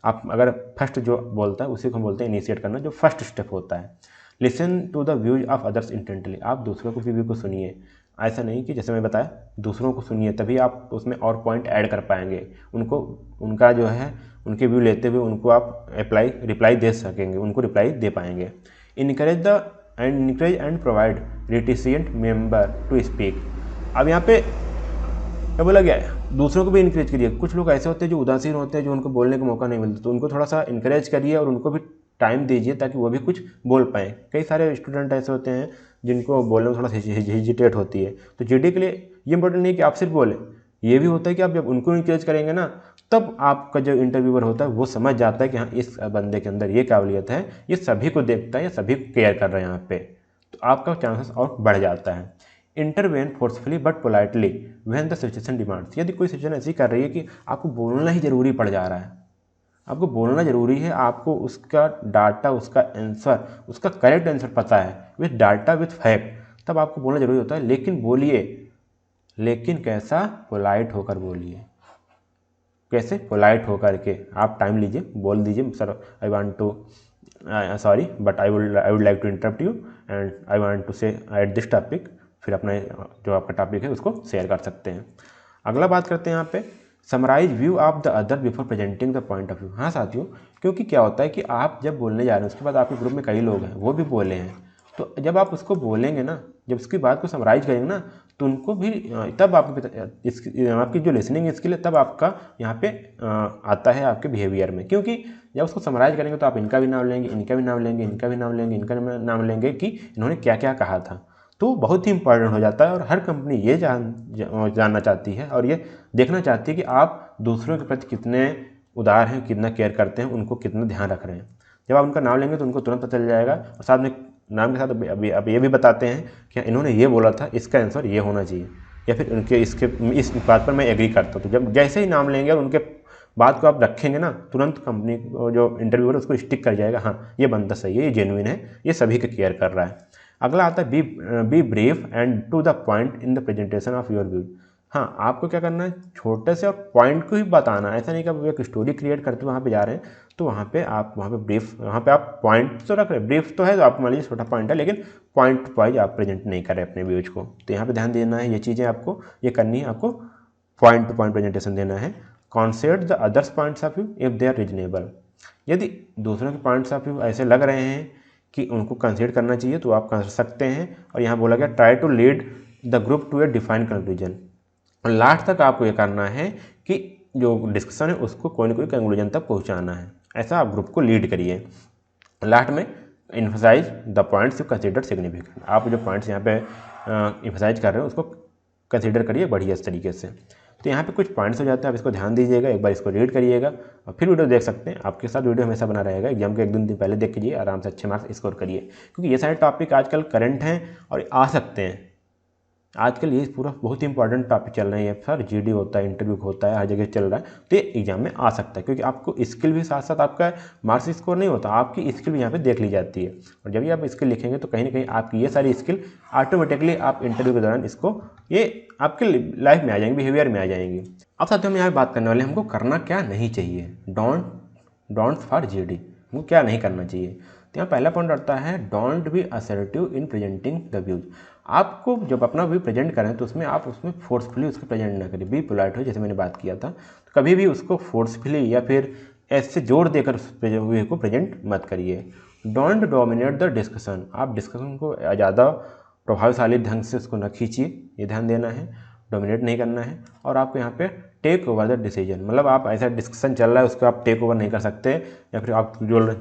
आप अगर फर्स्ट जो बोलता है उसी को हम बोलते हैं इनिशिएट करना, जो फर्स्ट स्टेप होता है। Listen to the views of others intently, आप दूसरों को व्यू को सुनिए, ऐसा नहीं कि जैसे मैं बताया दूसरों को सुनिए, तभी आप उसमें और पॉइंट ऐड कर पाएंगे, उनको उनका जो है उनके व्यू लेते हुए उनको आप रिप्लाई दे सकेंगे, उनको रिप्लाई दे पाएंगे। Encourage and provide reticent member to speak, अब यहाँ पे क्या बोला गया है, दूसरों को भी इनकरेज करिए। कुछ लोग ऐसे होते हैं जो उदासीन होते हैं, जो उनको बोलने का मौका नहीं मिलता, तो उनको थोड़ा सा इनकरेज करिए और उनको भी टाइम दीजिए ताकि वो भी कुछ बोल पाएँ। कई सारे स्टूडेंट ऐसे होते हैं जिनको बोलने में थोड़ा हेजिटेट होती है, तो जीडी के लिए ये इंपॉर्टेंट नहीं कि आप सिर्फ बोलें, ये भी होता है कि आप जब उनको इंकरेज करेंगे ना, तब आपका जो इंटरव्यूअर होता है वो समझ जाता है कि हाँ इस बंदे के अंदर ये काबिलियत है, ये सभी को देखता है, या सभी को केयर कर रहे हैं यहाँ पे, तो आपका चांसेस और बढ़ जाता है। Intervene forcefully but politely when the situation demands, यदि कोई सिचुएशन ऐसी कर रही है कि आपको बोलना ही जरूरी पड़ जा रहा है, आपको बोलना जरूरी है, आपको उसका डाटा, उसका आंसर, उसका करेक्ट आंसर पता है विथ डाटा विथ फैक्ट, तब आपको बोलना जरूरी होता है। लेकिन बोलिए, लेकिन कैसा, पोलाइट होकर बोलिए। कैसे, पोलाइट होकर के आप टाइम लीजिए, बोल दीजिए sir I want to sorry but I would like to interrupt you and I want to say at this topic, फिर अपना जो आपका टॉपिक है उसको शेयर कर सकते हैं। अगला बात करते हैं यहाँ पे summarise view of the other before presenting the point of view. हाँ साथियों, क्योंकि क्या होता है कि आप जब बोलने जा रहे हैं उसके बाद आपके ग्रुप में कई लोग हैं वो भी बोले हैं, तो जब आप उसको बोलेंगे ना, जब उसकी बात को समराइज करेंगे ना, तो उनको भी तब आपकी जो लिसनिंग स्किल है तब आपका यहाँ पे आता है आपके बिहेवियर में। क्योंकि जब उसको समराइज करेंगे तो आप इनका भी नाम लेंगे, इनका भी नाम लेंगे, इनका भी नाम लेंगे, इनका नाम लेंगे कि इन्होंने क्या क्या कहा था, तो बहुत ही इंपॉर्टेंट हो जाता है। और हर कंपनी ये जानना चाहती है और ये देखना चाहती है कि आप दूसरों के प्रति कितने उदार हैं, कितना केयर करते हैं, उनको कितना ध्यान रख रहे हैं। जब आप उनका नाम लेंगे तो उनको तुरंत पता चल जाएगा, और साथ में नाम के साथ अब ये भी बताते हैं कि इन्होंने ये बोला था, इसका आंसर ये होना चाहिए, या फिर उनके इस बात पर मैं एग्री करता हूँ। तो जब जैसे ही नाम लेंगे और उनके बात को आप रखेंगे ना, तुरंत कंपनी जो इंटरव्यूअर है उसको स्टिक कर जाएगा, हाँ ये बंदा सही है, ये जेन्युइन है, ये सभी का केयर कर रहा है। अगला आता है be brief and to the point in the presentation of your view. हाँ, आपको क्या करना है, छोटे से और पॉइंट को ही बताना है। ऐसा नहीं कि आप एक स्टोरी क्रिएट करते वहाँ पे जा रहे हैं तो वहाँ पे ब्रीफ, वहाँ पे आप पॉइंट तो रख रहे हैं, ब्रीफ तो है तो आप मान लीजिए छोटा पॉइंट है, लेकिन पॉइंट वाइज आप प्रेजेंट नहीं कर रहे अपने व्यूज को। तो यहाँ पे ध्यान देना है, ये चीज़ें आपको ये करनी है, आपको पॉइंट टू पॉइंट प्रेजेंटेशन देना है। Consider the others points of view if they are reasonable, यदि दूसरों के पॉइंट्स ऑफ व्यू ऐसे लग रहे हैं कि उनको कंसीडर करना चाहिए तो आप कर सकते हैं। और यहाँ बोला गया try to lead the group to a defined conclusion, और लास्ट तक आपको ये करना है कि जो डिस्कशन है उसको कोई ना कोई कंक्लूजन तक पहुँचाना है। ऐसा आप ग्रुप को लीड करिए। लास्ट में emphasize the points you consider significant, आप जो पॉइंट्स यहाँ पे इन्फोसाइज कर रहे हो उसको कंसिडर करिए बढ़िया इस तरीके से। तो यहाँ पे कुछ पॉइंट्स हो जाते हैं, आप इसको ध्यान दीजिएगा, एक बार इसको रीड करिएगा और फिर वीडियो देख सकते हैं। आपके साथ वीडियो हमेशा बना रहेगा, एग्जाम के 1-2 दिन पहले देख कीजिए, आराम से अच्छे मार्क्स स्कोर करिए, क्योंकि ये सारे टॉपिक आजकल करंट हैं और आ सकते हैं। आजकल ये पूरा बहुत ही इंपॉर्टेंट टॉपिक चल रहे हैं, सर जीडी होता है, इंटरव्यू होता है, हर जगह चल रहा है, तो ये एग्जाम में आ सकता है। क्योंकि आपको स्किल भी साथ साथ आपका मार्क्स स्कोर नहीं होता, आपकी स्किल भी यहाँ पे देख ली जाती है। और जब भी आप स्किल लिखेंगे तो कहीं ना कहीं आपकी ये सारी स्किल ऑटोमेटिकली आप इंटरव्यू के दौरान इसको ये आपके लाइफ में आ जाएंगी, बिहेवियर में आ जाएंगी। अब साथियों हम यहाँ बात करने वाले हैं हमको करना क्या नहीं चाहिए, डोंट्स फॉर जीडी। वो क्या नहीं करना चाहिए। तो यहाँ पहला पॉइंट आता है don't be assertive in presenting the views. आपको जब अपना व्यू प्रेजेंट करें तो उसमें आप उसमें फोर्सफुली उसको प्रेजेंट ना करें, बी पोलाइट हो, जैसे मैंने बात किया था। तो कभी भी उसको फोर्सफुली या फिर ऐसे जोर देकर उस व्यू को प्रेजेंट मत करिए। डोंट डोमिनेट द डिस्कशन, आप डिस्कशन को ज़्यादा प्रभावशाली ढंग से उसको न खींचिए, ये ध्यान देना है, डोमिनेट नहीं करना है। और आपको यहाँ पे टेक ओवर द डिसीजन, मतलब आप ऐसा डिस्कशन चल रहा है उसको आप टेक ओवर नहीं कर सकते या फिर आप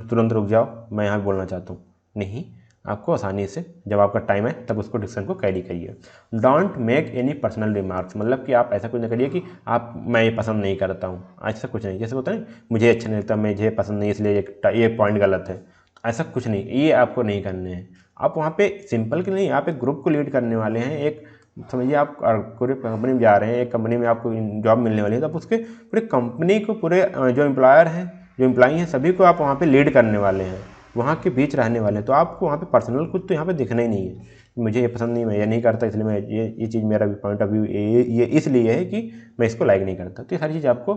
तुरंत रुक जाओ मैं यहाँ बोलना चाहता हूँ, नहीं, आपको आसानी से जब आपका टाइम है तब उसको डिस्कशन को कैरी करिए। Don't make any personal remarks, मतलब कि आप ऐसा कुछ ना करिए कि आप मैं ये पसंद नहीं करता हूँ, ऐसा कुछ नहीं, जैसे होता है मुझे अच्छा नहीं लगता, मुझे पसंद नहीं इसलिए ये पॉइंट गलत है, ऐसा कुछ नहीं, ये आपको नहीं करने हैं। आप वहाँ पे सिंपल कि नहीं, आप एक ग्रुप को लीड करने वाले हैं, एक समझिए आप पूरे कंपनी में जा रहे हैं, एक कंपनी में आपको जॉब मिलने वाली है, तो आप उसके पूरे कंपनी को पूरे जो एम्प्लॉयर हैं जो एम्प्लॉई हैं सभी को आप वहाँ पे लीड करने वाले हैं, वहाँ के बीच रहने वाले हैं। तो आपको वहाँ पे पर्सनल कुछ तो यहाँ पे दिखना ही नहीं है, मुझे ये पसंद नहीं, मैं ये नहीं करता, इसलिए मैं ये चीज़ मेरा पॉइंट ऑफ व्यू ये इसलिए है कि मैं इसको लाइक नहीं करता। तो ये सारी चीज़ आपको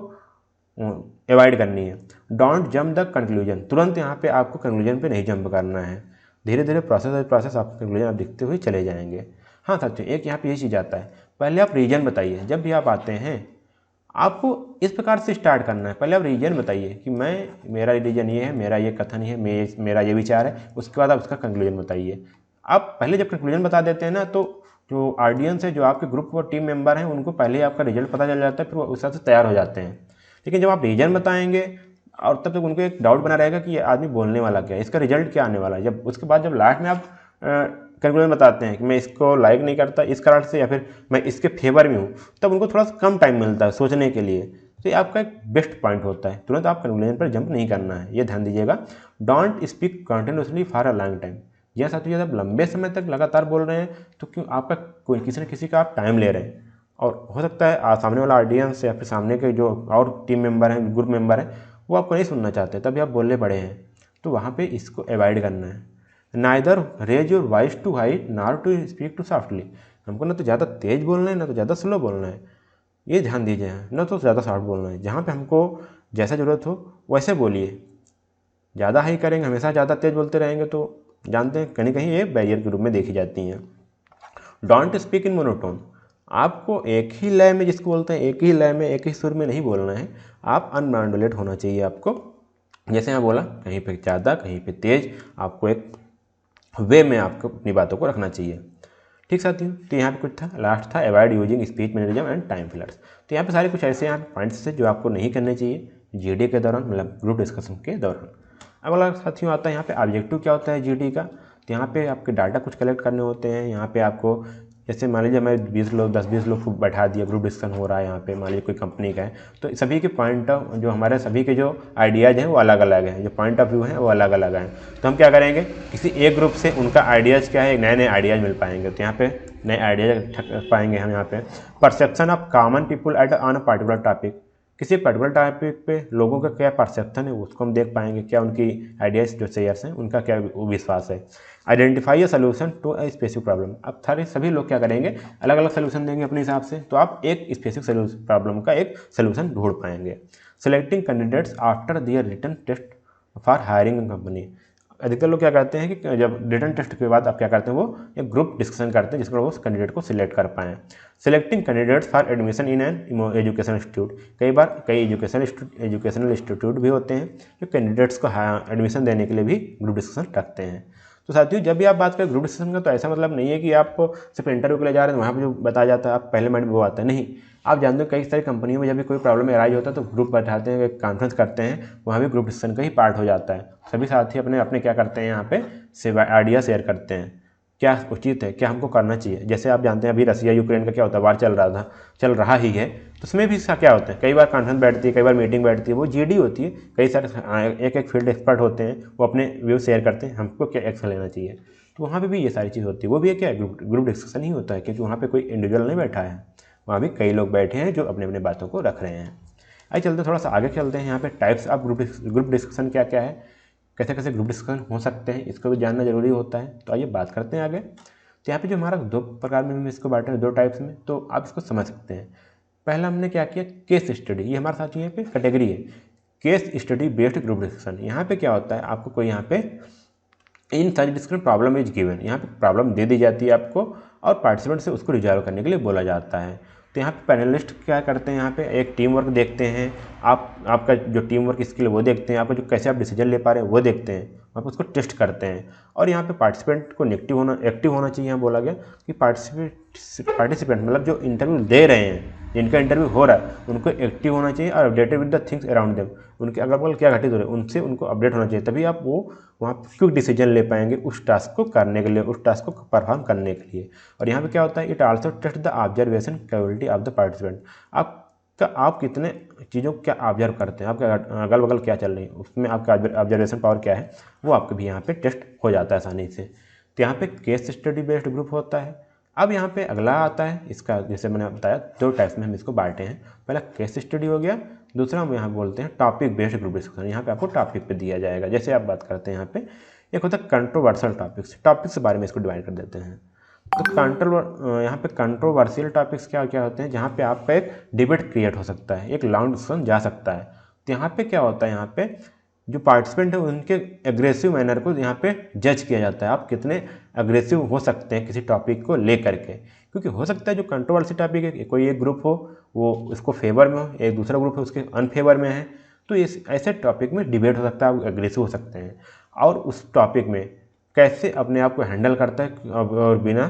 अवॉइड करनी है। डोंट जंप द कंक्लूजन, तुरंत यहाँ पे आपको कंक्लूजन पे नहीं जंप करना है, धीरे धीरे प्रोसेस आपको कंक्लूजन आप दिखते हुए चले जाएंगे। हाँ साथियों, एक यहाँ पे ये चीज़ आता है, पहले आप रीजन बताइए। जब भी आप आते हैं आपको इस प्रकार से स्टार्ट करना है, पहले आप रीजन बताइए कि मेरा रीजन ये है, मेरा ये कथन है, मेरा ये विचार है, उसके बाद आप उसका कंक्लूजन बताइए। आप पहले जब कंक्लूजन बता देते हैं ना, तो जो ऑडियंस है, जो आपके ग्रुप और टीम मेंबर हैं, उनको पहले ही आपका रिजल्ट पता चल जाता है, फिर वो उस हिसाब से तैयार हो जाते हैं। लेकिन जब आप रीजन बताएंगे और तब तक उनको एक डाउट बना रहेगा कि ये आदमी बोलने वाला क्या है, इसका रिजल्ट क्या आने वाला है। जब उसके बाद जब लास्ट में आप कंक्लूजन बताते हैं कि मैं इसको लाइक नहीं करता इस कारण से, या फिर मैं इसके फेवर में हूँ, तब उनको थोड़ा सा कम टाइम मिलता है सोचने के लिए। तो ये आपका एक बेस्ट पॉइंट होता है, तुरंत आप कंक्लूजन पर जंप नहीं करना है, ये ध्यान दीजिएगा। Don't speak continuously for a long time, यह साथियों जब लंबे समय तक लगातार बोल रहे हैं तो क्यों आपका कोई किसी न किसी का आप टाइम ले रहे हैं, और हो सकता है सामने वाला ऑडियंस या फिर सामने के जो और टीम मेंबर हैं, ग्रुप मेंबर हैं, वो आपको नहीं सुनना चाहते, तभी आप बोलने पड़े हैं। तो वहाँ पे इसको अवॉइड करना है। Neither raise your voice too high nor to speak too softly, हमको ना तो ज़्यादा तेज बोलना है ना तो ज़्यादा स्लो बोलना है, ये ध्यान दीजिए, ना तो ज़्यादा सॉफ्ट बोलना है। जहाँ पे हमको जैसा ज़रूरत हो वैसे बोलिए, ज़्यादा हाई करेंगे, हमेशा ज़्यादा तेज बोलते रहेंगे तो जानते हैं कहीं कहीं ये बैरियर के रूप में देखी जाती हैं। डोंट स्पीक इन मोनोटोन, आपको एक ही लय में, जिसको बोलते हैं एक ही लय में एक ही सुर में नहीं बोलना है, आप अनमॉड्यूलेट होना चाहिए आपको। जैसे यहाँ बोला, कहीं पे ज़्यादा कहीं पे तेज, आपको एक वे में आपको अपनी बातों को रखना चाहिए। ठीक साथियों, तो यहाँ पे कुछ था, लास्ट था avoid using speech mannerism and time fillers. तो यहाँ पे सारे कुछ ऐसे यहाँ पे पॉइंट्स थे जो आपको नहीं करने चाहिए जीडी के दौरान, मतलब ग्रुप डिस्कशन के दौरान। अब अगला साथियों आता है यहाँ पे ऑब्जेक्टिव क्या होता है जीडी का। तो यहाँ पे आपके डाटा कुछ कलेक्ट करने होते हैं। यहाँ पे आपको जैसे मान लीजिए हमें 20 लोग 10-20 लोग को बैठा दिया, ग्रुप डिस्कशन हो रहा है यहाँ पे, मान लीजिए कोई कंपनी का है, तो सभी के पॉइंट ऑफ जो हमारे सभी के जो आइडियाज़ हैं वो अलग अलग हैं, जो पॉइंट ऑफ व्यू हैं वो अलग अलग हैं। तो हम क्या करेंगे, किसी एक ग्रुप से उनका आइडियाज़ क्या है, नए नए आइडियाज़ मिल पाएंगे। तो यहाँ पे नए आइडियाज पाएंगे हम यहाँ पे। Perception of common people at on a particular topic, किसी पर्टिकुलर टॉपिक पे लोगों का क्या परसेप्शन है उसको हम देख पाएंगे, क्या उनकी आइडियाज़ जो शेयर्स हैं उनका क्या विश्वास है। Identify a solution to a specific problem, अब सभी लोग क्या करेंगे, अलग अलग सोल्यूशन देंगे अपने हिसाब से, तो आप एक स्पेसिफिक प्रॉब्लम का एक सोल्यूशन ढूंढ पाएंगे। Selecting candidates after their written test for hiring company, अधिकतर लोग क्या करते हैं कि जब रिटन टेस्ट के बाद आप क्या करते हैं, वो एक ग्रुप डिस्कशन करते हैं जिसमें वो उस कैंडिडेट को सिलेक्ट कर पाएँ। Selecting candidates for admission in an education institute, कई बार कई एजुकेशनल इंस्टीट्यूट भी होते हैं जो कैंडिडेट्स को एडमिशन देने के लिए भी ग्रुप डिस्कशन रखते हैं। तो साथियों जब भी आप बात करें ग्रुप डिस्कशन का, तो ऐसा मतलब नहीं है कि आप सिर्फ इंटरव्यू के लिए जा रहे हैं वहाँ पर जो बताया जाता है आप पहले माइंड में वो आता है, नहीं। आप जानते हो कई सारी कंपनियों में जब भी कोई प्रॉब्लम अराइज होता है तो ग्रुप बैठाते हैं, एक कॉन्फ्रेंस करते हैं, वहाँ भी ग्रुप डिस्कशन का ही पार्ट हो जाता है। सभी साथी अपने अपने क्या करते हैं यहाँ पे आइडिया शेयर करते हैं, क्या उचित है, क्या हमको करना चाहिए। जैसे आप जानते हैं अभी रसिया यूक्रेन का क्या होता है, वार चल रहा ही है, तो उसमें भी इसका क्या होता है, कई बार कॉन्फ्रेंस बैठती है, कई बार मीटिंग बैठती है, वो जीडी होती है, कई सारे एक फील्ड एक्सपर्ट होते हैं, वो अपने व्यू शेयर करते हैं हमको क्या एक्शन लेना चाहिए। तो वहाँ पे भी ये सारी चीज़ होती है, वो भी क्या ग्रुप डिस्कशन ही होता है, क्योंकि वहाँ पे कोई इंडिविजुअल नहीं बैठा है, वहाँ भी कई लोग बैठे हैं जो अपने अपने बातों को रख रहे हैं। आइए चलते थोड़ा सा आगे चलते हैं, यहाँ पे टाइप्स ऑफ ग्रुप डिस्कशन क्या क्या है, कैसे कैसे ग्रुप डिस्कशन हो सकते हैं, इसको भी जानना जरूरी होता है। तो आइए बात करते हैं आगे। तो यहाँ पे जो हमारा दो प्रकार में हम इसको बांटे हैं, दो टाइप्स में, तो आप इसको समझ सकते हैं। पहला हमने क्या किया, केस स्टडी, ये हमारे साथ यहाँ पे कैटेगरी है। Case study based group discussion. यहाँ पे क्या होता है, आपको कोई यहाँ पे इन सारी डिस्कशन प्रॉब्लम इज गिवन, यहाँ पे प्रॉब्लम दे दी जाती है आपको और पार्टिसिपेंट से उसको रिजॉल्व करने के लिए बोला जाता है। तो यहाँ पे पैनलिस्ट क्या करते हैं, यहाँ पे एक टीम वर्क देखते हैं, आपका जो टीम वर्क स्किल वो देखते हैं, आपका जो कैसे आप डिसीजन ले पा रहे हैं वो देखते हैं, आप उसको टेस्ट करते हैं। और यहाँ पे पार्टिसिपेंट को एक्टिव होना चाहिए। यहाँ बोला गया कि पार्टिसिपेंट मतलब जो इंटरव्यू दे रहे हैं, जिनका इंटरव्यू हो रहा है, उनको एक्टिव होना चाहिए और updated with the things around them, उनके अगल बगल क्या घटित हो रहे हैं उनसे उनको अपडेट होना चाहिए, तभी आप वो वहाँ क्विक डिसीजन ले पाएंगे उस टास्क को करने के लिए, उस टास्क को परफॉर्म करने के लिए। और यहाँ पे क्या होता है, it also test the observation capability of the participant. आप कितने चीज़ों को क्या ऑब्जर्व करते हैं, आपके अगल बगल क्या चल रही है, उसमें आपका ऑब्जर्वेशन पावर क्या है, वो आपके भी यहाँ पे टेस्ट हो जाता है आसानी से। तो यहाँ पे केस स्टडी बेस्ड ग्रुप होता है। अब यहाँ पे अगला आता है, इसका जैसे मैंने बताया 2 टाइप्स में हम इसको बांटे हैं, पहला केस स्टडी हो गया, दूसरा हम यहाँ बोलते हैं टॉपिक बेस्ड ग्रुप डिस्कशन। यहाँ पे आपको टॉपिक पे दिया जाएगा। जैसे आप बात करते हैं यहाँ पे एक होता है कंट्रोवर्शियल टॉपिक्स, टॉपिक्स के बारे में इसको डिवाइड कर देते हैं। तो यहाँ पे कंट्रोवर्शियल टॉपिक्स क्या क्या होते हैं, जहाँ पे आपका एक डिबेट क्रिएट हो सकता है, एक लॉन्ग डिस्कशन जा सकता है। तो यहाँ पे क्या होता है, यहाँ पे जो पार्टिसिपेंट है उनके एग्रेसिव मैनर को यहाँ पे जज किया जाता है, आप कितने अग्रेसिव हो सकते हैं किसी टॉपिक को ले करके। क्योंकि हो सकता है जो कंट्रोवर्सी टॉपिक है, कोई एक ग्रुप हो वो उसको फेवर में हो, एक दूसरा ग्रुप है उसके अनफेवर में है, तो इस ऐसे टॉपिक में डिबेट हो सकता है, आप एग्रेसिव हो सकते हैं। और उस टॉपिक में कैसे अपने आप को हैंडल करता है और बिना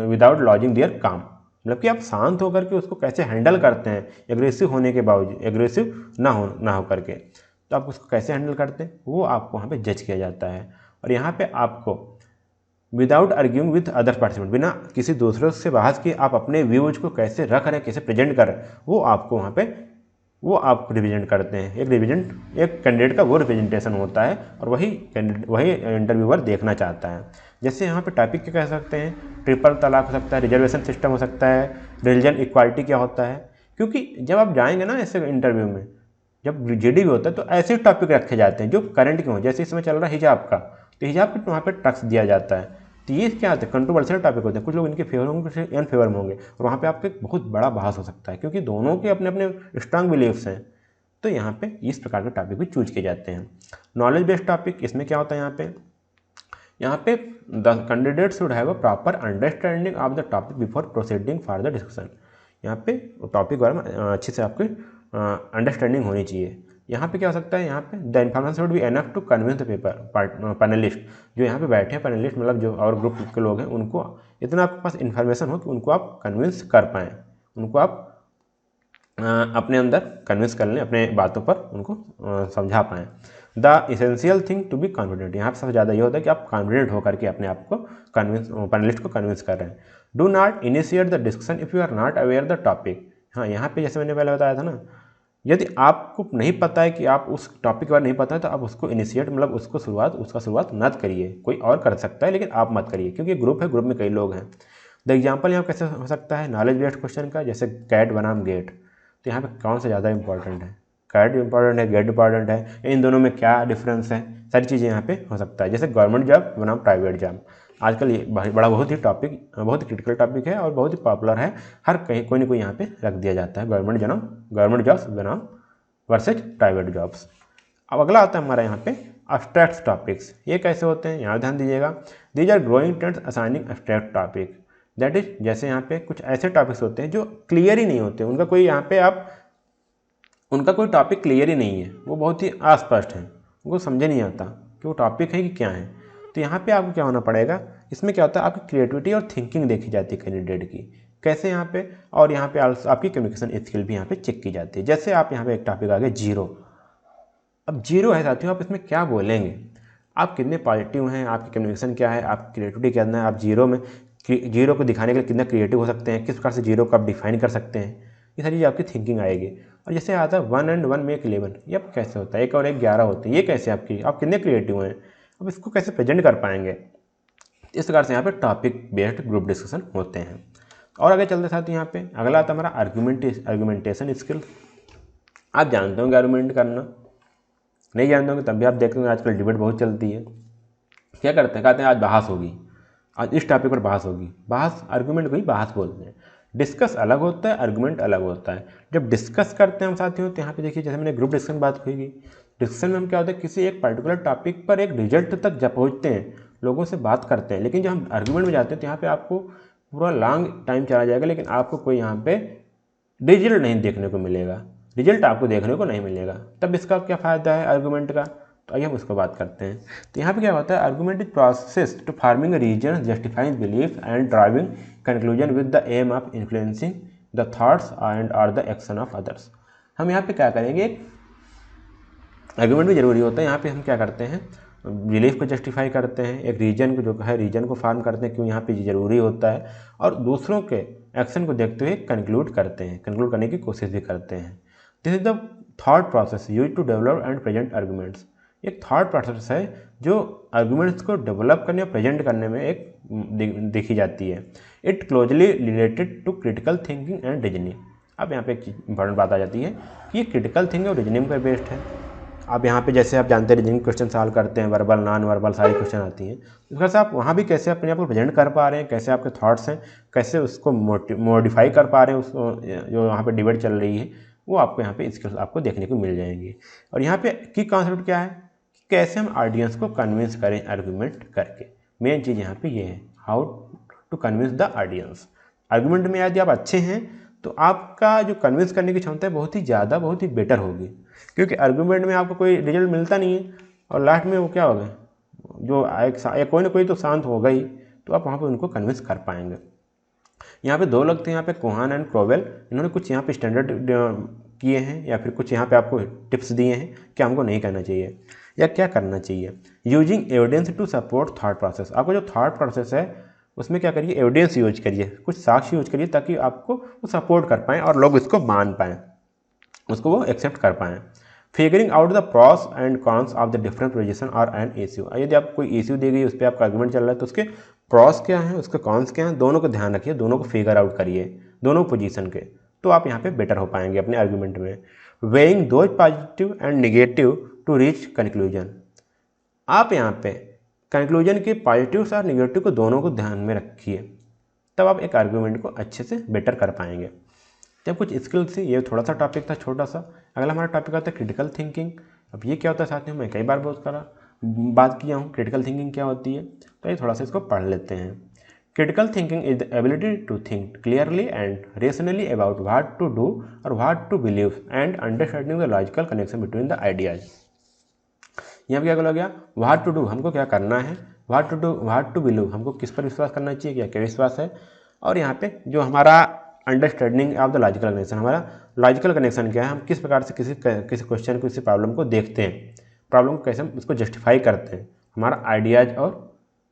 विदाउट लॉजिंग देयर काम, मतलब कि आप शांत होकर के उसको कैसे हैंडल करते हैं एग्रेसिव होने के बावजूद, एग्रेसिव ना हो करके, तो आप उसको कैसे हैंडल करते हैं वो आपको वहाँ पे जज किया जाता है। और यहाँ पे आपको without arguing with other participant, बिना किसी दूसरे से बहस किए आप अपने व्यूज को कैसे रख रहे हैं, कैसे प्रेजेंट कर रहे हैं, वो आपको वहाँ पे वो आप रिप्रेजेंट करते हैं। एक कैंडिडेट का वो रिप्रेजेंटेशन होता है और वही इंटरव्यूअर देखना चाहता है। जैसे यहाँ पे टॉपिक क्या कह सकते हैं, ट्रिपल तलाक हो सकता है, रिजर्वेशन सिस्टम हो सकता है, रिलीजन इक्वालिटी क्या होता है। क्योंकि जब आप जाएंगे ना ऐसे इंटरव्यू में, जब जीडी भी होता है तो ऐसे टॉपिक रखे जाते हैं जो करंट के हों। जैसे इस समय चल रहा है हिजाब का, तो हिजाब पे वहाँ पे टैक्स दिया जाता है। तो ये क्या होता है, कंट्रोवर्शियल टॉपिक होते हैं, कुछ लोग इनके फेवर होंगे, कुछ अनफेवर में होंगे, और वहाँ पे आपके बहुत बड़ा बहस हो सकता है क्योंकि दोनों के अपने अपने स्ट्रांग बिलीव्स हैं। तो यहाँ पे इस प्रकार के टॉपिक भी चूज किए जाते हैं। नॉलेज बेस्ड टॉपिक, इसमें क्या होता है, यहाँ पे the candidate should have a proper understanding of the topic before proceeding for the discussion. यहाँ पे टॉपिक बारे में अच्छे से आपकी अंडरस्टैंडिंग होनी चाहिए। यहाँ पे क्या हो सकता है, यहाँ पे the information should be enough to convince the panelist, जो यहाँ पे बैठे हैं पैनलिस्ट मतलब जो और ग्रुप के लोग हैं, उनको इतना आपके पास इन्फॉर्मेशन हो कि उनको आप कन्विंस कर पाएँ, उनको आप अपने अंदर कन्विंस कर लें, अपने बातों पर उनको समझा पाएँ। The essential thing to be confident, यहाँ पर सबसे ज़्यादा ये होता है कि आप कॉन्फिडेंट होकर के अपने आप को पैनलिस्ट को कन्विंस कर रहे हैं। Do not initiate the discussion if you are not aware the topic. हाँ, यहाँ पे जैसे मैंने पहले बताया था ना, यदि आपको नहीं पता है कि आप उस टॉपिक के बारे में नहीं पता है तो आप उसको इनिशिएट मतलब उसका शुरुआत मत करिए। कोई और कर सकता है लेकिन आप मत करिए, क्योंकि ग्रुप है, ग्रुप में कई लोग हैं। द एग्जाम्पल यहाँ कैसे हो सकता है, नॉलेज बेस्ड क्वेश्चन का, जैसे कैट बनाम गेट। तो यहाँ पे कौन सा ज़्यादा इंपॉर्टेंट है, कैट इंपॉर्टेंट है, गेट इंपॉर्टेंट है, इन दोनों में क्या डिफरेंस है, सारी चीज़ें यहाँ पे हो सकता है। जैसे गवर्नमेंट जॉब बनाम प्राइवेट जॉब, आजकल ये बहुत ही क्रिटिकल टॉपिक है और बहुत ही पॉपुलर है, हर कहीं कोई ना कोई यहाँ पे रख दिया जाता है, गवर्नमेंट जॉब्स बनाम वर्सेज प्राइवेट जॉब्स। अब अगला आता है हमारा यहाँ पे अब्स्ट्रैक्ट टॉपिक्स। ये कैसे होते हैं, यहाँ ध्यान दीजिएगा। These are growing trends assigning abstract topic, that is जैसे यहाँ पे कुछ ऐसे टॉपिक्स होते हैं जो क्लियर ही नहीं होते, उनका कोई टॉपिक क्लियर ही नहीं है, वो बहुत ही अस्पष्ट है, उनको समझ नहीं आता कि वो टॉपिक है कि क्या है। तो यहाँ पे आपको क्या होना पड़ेगा, इसमें क्या होता है, आपकी क्रिएटिविटी और थिंकिंग देखी जाती है कैंडिडेट की, कैसे यहाँ पे, और यहाँ पे आपकी कम्युनिकेशन स्किल भी यहाँ पे चेक की जाती है। जैसे आप यहाँ पे एक टॉपिक आ गया जीरो। अब जीरो है साथियों, आप इसमें क्या बोलेंगे, आप कितने पॉजिटिव हैं, आपकी कम्युनिकेशन क्या है, आपकी क्रिएटिविटी क्या है, आप जीरो को दिखाने के लिए कितना क्रिएटिव हो सकते हैं, किस प्रकार से जीरो को आप डिफाइन कर सकते हैं, ये सारी चीज़ आपकी थिंकिंग आएगी। और जैसे आता है 1 and 1 मेक 11, ये अब कैसे होता है, 1 और 1 11 होते हैं, ये कैसे आप कितने क्रिएटिव हैं, अब इसको कैसे प्रेजेंट कर पाएंगे। इस प्रकार से यहाँ पे टॉपिक बेस्ड ग्रुप डिस्कशन होते हैं। और आगे चलते साथ यहाँ पे अगला आता है हमारा आर्गुमेंटेशन स्किल। आप जानते होंगे आर्गुमेंट करना, नहीं जानते होंगे तब भी आप देखते होंगे आजकल डिबेट बहुत चलती है। क्या करते हैं, कहते हैं आज बहस होगी, आज इस टॉपिक पर बहस होगी, बहस आर्गुमेंट को ही बहस बोलते हैं। डिस्कस अलग होता है, आर्गूमेंट अलग होता है। जब डिस्कस करते हैं हम साथियों, तो यहाँ पे देखिए जैसे मैंने ग्रुप डिस्कशन बात हुई, डिस्कशन में हम क्या होता है, किसी एक पर्टिकुलर टॉपिक पर एक रिजल्ट तक जब पहुँचते हैं, लोगों से बात करते हैं। लेकिन जब हम आर्गूमेंट में जाते हैं तो यहाँ पे आपको पूरा लॉन्ग टाइम चला जाएगा, लेकिन आपको कोई यहाँ पे रिजल्ट नहीं देखने को मिलेगा, रिजल्ट आपको देखने को नहीं मिलेगा। तब इसका क्या फ़ायदा है आर्गूमेंट का, तो आइए हम उसको बात करते हैं। तो यहाँ पे क्या होता है, argument is process to forming reason, justifying belief and driving conclusion with the aim of influencing the thoughts and और द एक्शन ऑफ अदर्स। हम यहाँ पे क्या करेंगे, आर्गूमेंट भी जरूरी होता है। यहाँ पे हम क्या करते हैं, बिलीफ को जस्टिफाई करते हैं, एक रीजन को जो है रीजन को फार्म करते हैं क्यों यहाँ पे ज़रूरी होता है, और दूसरों के एक्शन को देखते हुए कंक्लूड करते हैं, कंक्लूड करने की कोशिश भी करते हैं। This is the thought process use to develop and present arguments. एक थॉट प्रोसेस है जो आर्गूमेंट्स को डेवलप करने और प्रेजेंट करने में एक देखी जाती है। It closely related to critical thinking and reasoning. अब यहाँ पे एक इंपॉर्टेंट बात आ जाती है कि ये क्रिटिकल थिंकिंग और रीजनिंग पर बेस्ड है। अब यहाँ पे जैसे आप जानते हैं रीजनिंग क्वेश्चन सॉल्व करते हैं, वर्बल नॉन वर्बल सारी क्वेश्चन आती हैं, इस वजह से आप वहाँ भी कैसे अपने आप को प्रेजेंट कर पा रहे हैं, कैसे आपके थॉट्स हैं, कैसे उसको मॉडिफाई कर पा रहे हैं, उसको जो यहाँ पे डिबेट चल रही है वो आपको यहाँ पे स्किल्स आपको देखने को मिल जाएंगी। और यहाँ पे की कॉन्सेप्ट क्या है, कैसे हम ऑडियंस को कन्विंस करें आर्गूमेंट करके। मेन चीज़ यहाँ पे ये है, how to convince the audience. Argument में यदि आप अच्छे हैं तो आपका जो कन्विंस करने की क्षमता है बहुत ही ज़्यादा, बहुत ही बेटर होगी, क्योंकि आर्गूमेंट में आपको कोई रिजल्ट मिलता नहीं है और लास्ट में वो क्या होगा, जो एक कोई ना कोई तो शांत होगा ही, तो आप वहाँ पे उनको कन्विंस कर पाएंगे। यहाँ पे दो लोग थे, यहाँ पे कोहान एंड क्रोवेल, इन्होंने कुछ यहाँ पे स्टैंडर्ड किए हैं या फिर कुछ यहाँ पे आपको टिप्स दिए हैं कि हमको नहीं करना चाहिए या क्या करना चाहिए। Using evidence to support thought process. आपको जो थॉट प्रोसेस है उसमें क्या करिए, एविडेंस यूज करिए, कुछ साक्ष्य यूज करिए ताकि आपको वो सपोर्ट कर पाएँ और लोग इसको मान पाएँ, उसको वो एक्सेप्ट कर पाएँ। Figuring out the pros and cons of the different position और एन इश्यू। यदि आप कोई इश्यू दी गई, उस पर आपका आर्गूमेंट चल रहा है, तो उसके प्रॉस क्या हैं, उसके कॉन्स क्या हैं, दोनों को ध्यान रखिए, दोनों को फिगर आउट करिए, दोनों पोजीशन के, तो आप यहाँ पे बेटर हो पाएंगे अपने आर्गूमेंट में। Weighing those positive and negative to reach conclusion. आप यहाँ पे कंक्लूजन के पॉजिटिव्स और निगेटिव को दोनों को ध्यान में रखिए, तब आप एक आर्गूमेंट को अच्छे से बेटर कर पाएंगे। जब कुछ स्किल्स थी, ये थोड़ा सा टॉपिक था छोटा सा। अगला हमारा टॉपिक आता है क्रिटिकल थिंकिंग। अब ये क्या होता है साथियों, मैं कई बार बात किया हूँ क्रिटिकल थिंकिंग क्या होती है, तो ये थोड़ा सा इसको पढ़ लेते हैं। Critical thinking is the ability to think clearly and rationally about what to do और what to believe and understanding the logical connection between the ideas. यहाँ पर क्या बोला गया, व्हाट टू डू हमको क्या करना है, व्हाट टू बिलीव हमको किस पर विश्वास करना चाहिए, क्या विश्वास है, और यहाँ पे जो हमारा understanding of the logical connection, हमारा लॉजिकल कनेक्शन क्या है, हम किस प्रकार से किसी क्वेश्चन को, किसी प्रॉब्लम को देखते हैं, प्रॉब्लम को कैसे हम उसको जस्टिफाई करते हैं, हमारा आइडियाज और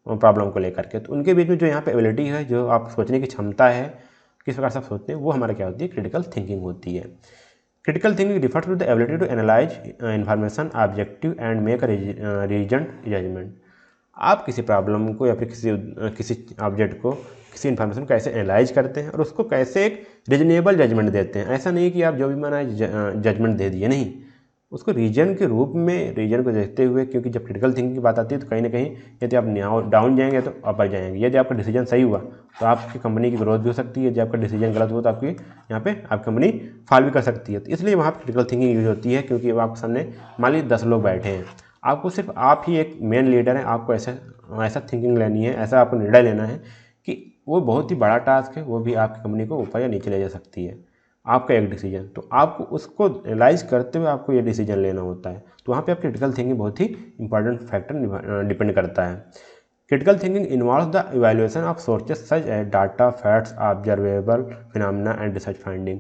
प्रॉब्लम को लेकर के। तो उनके बीच में जो यहाँ पे एबिलिटी है, जो आप सोचने की क्षमता है, किस प्रकार से आप सोचते हैं, वो हमारा क्या होती है, क्रिटिकल थिंकिंग होती है। Critical thinking refers to the ability to analyse information objective and make reason judgement. आप किसी प्रॉब्लम को या फिर किसी ऑब्जेक्ट को, किसी इन्फॉर्मेशन को कैसे एनालाइज करते हैं और उसको कैसे एक रीजनेबल जजमेंट देते हैं। ऐसा नहीं कि आप जो भी माना जजमेंट दे दिए, नहीं, उसको रीजन के रूप में, रीजन को देखते हुए, क्योंकि जब क्रिटिकल थिंकिंग की बात आती है तो कहीं ना कहीं यदि आप डाउन जाएंगे तो अपर जाएंगे। यदि आपका डिसीजन सही हुआ तो आपकी कंपनी की ग्रोथ भी हो सकती है, यदि आपका डिसीजन गलत हुआ तो आपकी यहाँ पे आपकी कंपनी फॉल भी कर सकती है। तो इसलिए वहाँ पर क्रिटिकल थिंकिंग यूज होती है, क्योंकि आपके सामने मान लीजिए 10 लोग बैठे हैं, आपको सिर्फ आप ही एक मेन लीडर हैं, आपको ऐसा थिंकिंग लेनी है, ऐसा आपको निर्णय लेना है कि वो बहुत ही बड़ा टास्क है, वो भी आपकी कंपनी को ऊपर या नीचे ले जा सकती है, आपका एक डिसीजन। तो आपको उसको एनालाइज करते हुए आपको ये डिसीजन लेना होता है। तो वहाँ पे आप क्रिटिकल थिंकिंग बहुत ही इंपॉर्टेंट फैक्टर डिपेंड करता है। Critical thinking involves the evaluation of sources such as data, facts, observable phenomena and research finding.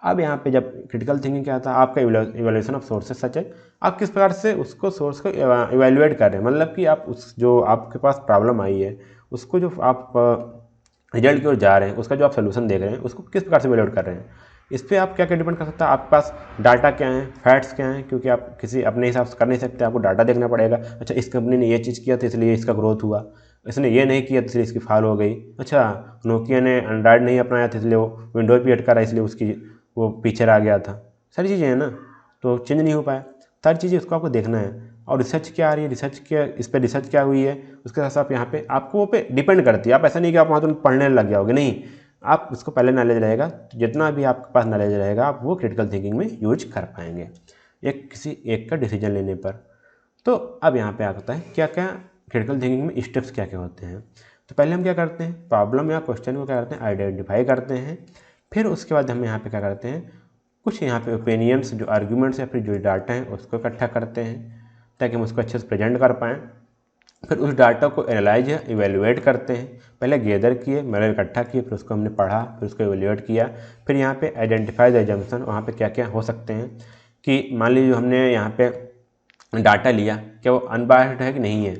अब यहाँ पे जब क्रिटिकल थिंकिंग क्या था, आपका इवैल्यूएशन ऑफ सोर्सेस सच है, आप किस प्रकार से उसको सोर्स को इवैल्यूएट कर रहे हैं, मतलब कि आप उस जो आपके पास प्रॉब्लम आई है उसको जो आप रिजल्ट की ओर जा रहे हैं, उसका जो आप सोल्यूशन देख रहे हैं, उसको किस प्रकार से इवैल्यूएट कर रहे हैं। इस पर आप क्या क्या डिपेंड कर सकता है, आपके पास डाटा क्या है, फैक्ट्स क्या हैं, क्योंकि आप किसी अपने हिसाब से कर नहीं सकते, आपको डाटा देखना पड़ेगा। अच्छा, इस कंपनी ने ये चीज़ किया तो इसलिए इसका ग्रोथ हुआ, इसने ये नहीं किया तो इसलिए इसकी फॉल हो गई। अच्छा, नोकिया ने एंड्रॉयड नहीं अपनाया था इसलिए वो विंडोज पे अटका रहा, इसलिए उसकी वो पीछे आ गया था। सारी चीज़ें हैं ना, तो चेंज नहीं हो पाया, सारी चीज़ें उसको आपको देखना है। और रिसर्च क्या आ रही है, रिसर्च क्या, इस पर रिसर्च क्या हुई है, उसके साथ आप यहाँ पे आपको वो पे डिपेंड करती है। आप ऐसा नहीं कि आप वहाँ तो पढ़ने लग जाओगे, नहीं, आप उसको पहले नॉलेज रहेगा, तो जितना भी आपके पास नॉलेज रहेगा आप वो क्रिटिकल थिंकिंग में यूज कर पाएंगे किसी एक का डिसीजन लेने पर। तो अब यहाँ पे आता है क्या क्या क्रिटिकल थिंकिंग में स्टेप्स क्या क्या होते हैं। तो पहले हम क्या करते हैं, प्रॉब्लम या क्वेश्चन को क्या करते हैं, आइडेंटिफाई करते हैं। फिर उसके बाद हम यहाँ पे क्या करते हैं, कुछ यहाँ पे ओपिनियंस, जो आर्ग्यूमेंट्स या फिर जो डाटा है उसको इकट्ठा करते हैं ताकि हम उसको अच्छे से प्रेजेंट कर पाएँ। फिर उस डाटा को एनालाइज या इवेलुएट करते हैं। पहले गैदर किए, मतलब इकट्ठा किए, फिर उसको हमने पढ़ा, फिर उसको इवेलुएट किया। फिर यहाँ पे आइडेंटिफाई द अजम्पशन, वहाँ पे क्या क्या हो सकते हैं कि मान लीजिए हमने यहाँ पे डाटा लिया, क्या वो अनबायस्ड है कि नहीं है,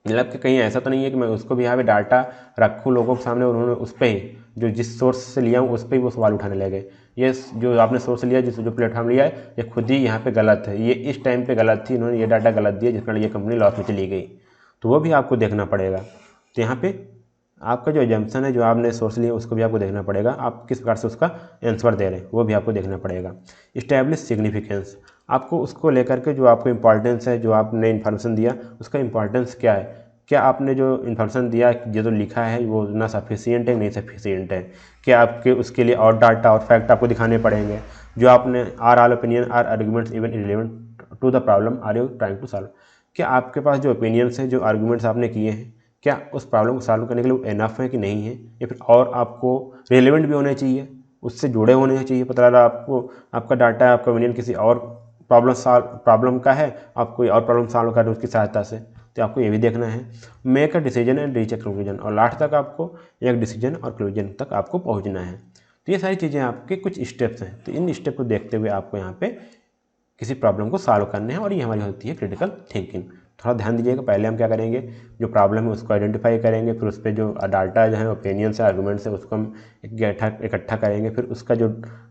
मतलब कि कहीं ऐसा तो नहीं है कि मैं उसको भी यहाँ पे डाटा रखूँ लोगों के सामने, उन्होंने उस पर ही जो जिस सोर्स से लिया हूँ उस पर ही वो सवाल उठाने लगे, ये जो आपने सोर्स लिया, जो प्लेटफॉर्म लिया है, ये खुद ही यहाँ पे गलत है, ये इस टाइम पे गलत थी, इन्होंने ये डाटा गलत दिया जिस कारण ये कंपनी लॉस में चली गई, तो वो भी आपको देखना पड़ेगा। तो यहाँ पे आपका जो एजम्पशन है, जो आपने सोर्स लिया उसको भी आपको देखना पड़ेगा, आप किस प्रकार से उसका आंसर दे रहे हैं वो भी आपको देखना पड़ेगा। इस्टेब्लिश सिग्निफिकेंस, आपको उसको लेकर के जो आपको इंपॉर्टेंस है, जो आपने इन्फॉर्मेशन दिया उसका इंपॉर्टेंस क्या है, क्या आपने जो इन्फॉर्मेशन दिया, जो लिखा है वो ना सफिशियंट है नहीं सफिशियंट है, क्या आपके उसके लिए और डाटा और फैक्ट आपको दिखाने पड़ेंगे, जो आपने are all opinion or arguments even irrelevant to the problem are you trying to solve, क्या आपके पास जो ओपिनियंस हैं, जो आर्गूमेंट्स आपने किए हैं, क्या उस प्रॉब्लम को सॉल्व करने के लिए इनफ है कि नहीं है, या फिर और आपको रिलेवेंट भी होने चाहिए, उससे जुड़े होने चाहिए। पता लगा आपको आपका डाटा है, आपका ओपिनियन किसी और प्रॉब्लम का है, आप कोई और प्रॉब्लम सॉल्व कर रहे हैं उसकी सहायता से, तो आपको ये भी देखना है। Make a decision and reach a conclusion, और लास्ट तक आपको एक डिसीजन और कंक्लूजन तक आपको पहुंचना है। तो ये सारी चीज़ें आपके कुछ स्टेप्स हैं, तो इन स्टेप को देखते हुए आपको यहाँ पे किसी प्रॉब्लम को सॉल्व करने हैं, और ये हमारी होती है क्रिटिकल थिंकिंग। थोड़ा ध्यान दीजिएगा, पहले हम क्या करेंगे, जो प्रॉब्लम है उसको आइडेंटिफाई करेंगे, फिर उस पर जो डाटा जो है, ओपिनियंस है, आर्गूमेंट्स है, उसको हम इकट्ठा करेंगे, फिर उसका जो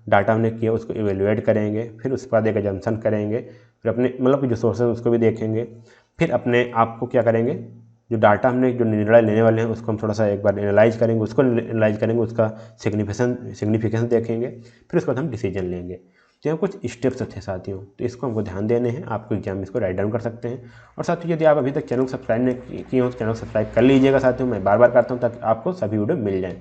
डाटा हमने किया उसको इवेलुएट करेंगे, फिर उसके बाद एक एजम्पशन करेंगे, फिर अपने मतलब जो सोर्स है उसको भी देखेंगे, फिर अपने आप को क्या करेंगे, जो डाटा हमने जो निर्णय लेने वाले हैं उसको हम थोड़ा सा एक बार एनालाइज करेंगे, उसका सिग्निफिकेंस देखेंगे, फिर उसके बाद हम डिसीजन लेंगे। तो कुछ स्टेप्स थे साथियों, तो इसको हमको ध्यान देने हैं, आपको एग्जाम में इसको राइट डाउन कर सकते हैं। और साथियों यदि आप अभी तक चैनल को सब्सक्राइब नहीं किए हो तो चैनल को सब्सक्राइब कर लीजिएगा साथियों, मैं बार बार करता हूँ ताकि आपको सभी वीडियो मिल जाएँ।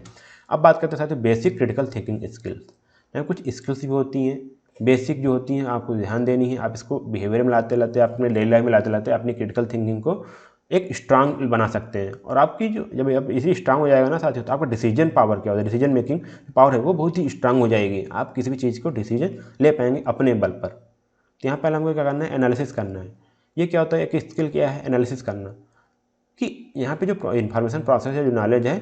अब बात करते हैं साथियों बेसिक क्रिटिकल थिंकिंग स्किल्स। कुछ स्किल्स भी होती हैं बेसिक जो होती हैं, आपको ध्यान देनी है, आप इसको बिहेवियर में लाते लाते, अपने डेली लाइफ में लाते लाते अपनी क्रिटिकल थिंकिंग को एक स्ट्रांग बना सकते हैं। और आपकी जो जब अब इसी स्ट्रांग हो जाएगा ना साथियों, तो आपका डिसीजन पावर क्या होता है, डिसीजन मेकिंग पावर है वो बहुत ही स्ट्रांग हो जाएगी, आप किसी भी चीज़ को डिसीजन ले पाएंगे अपने बल पर। तो यहाँ पहले हमको क्या करना है, एनालिसिस करना है। ये क्या होता है, एक स्किल क्या है, एनालिसिस करना, कि यहाँ पे जो इन्फॉर्मेशन प्रोसेस है, जो नॉलेज है,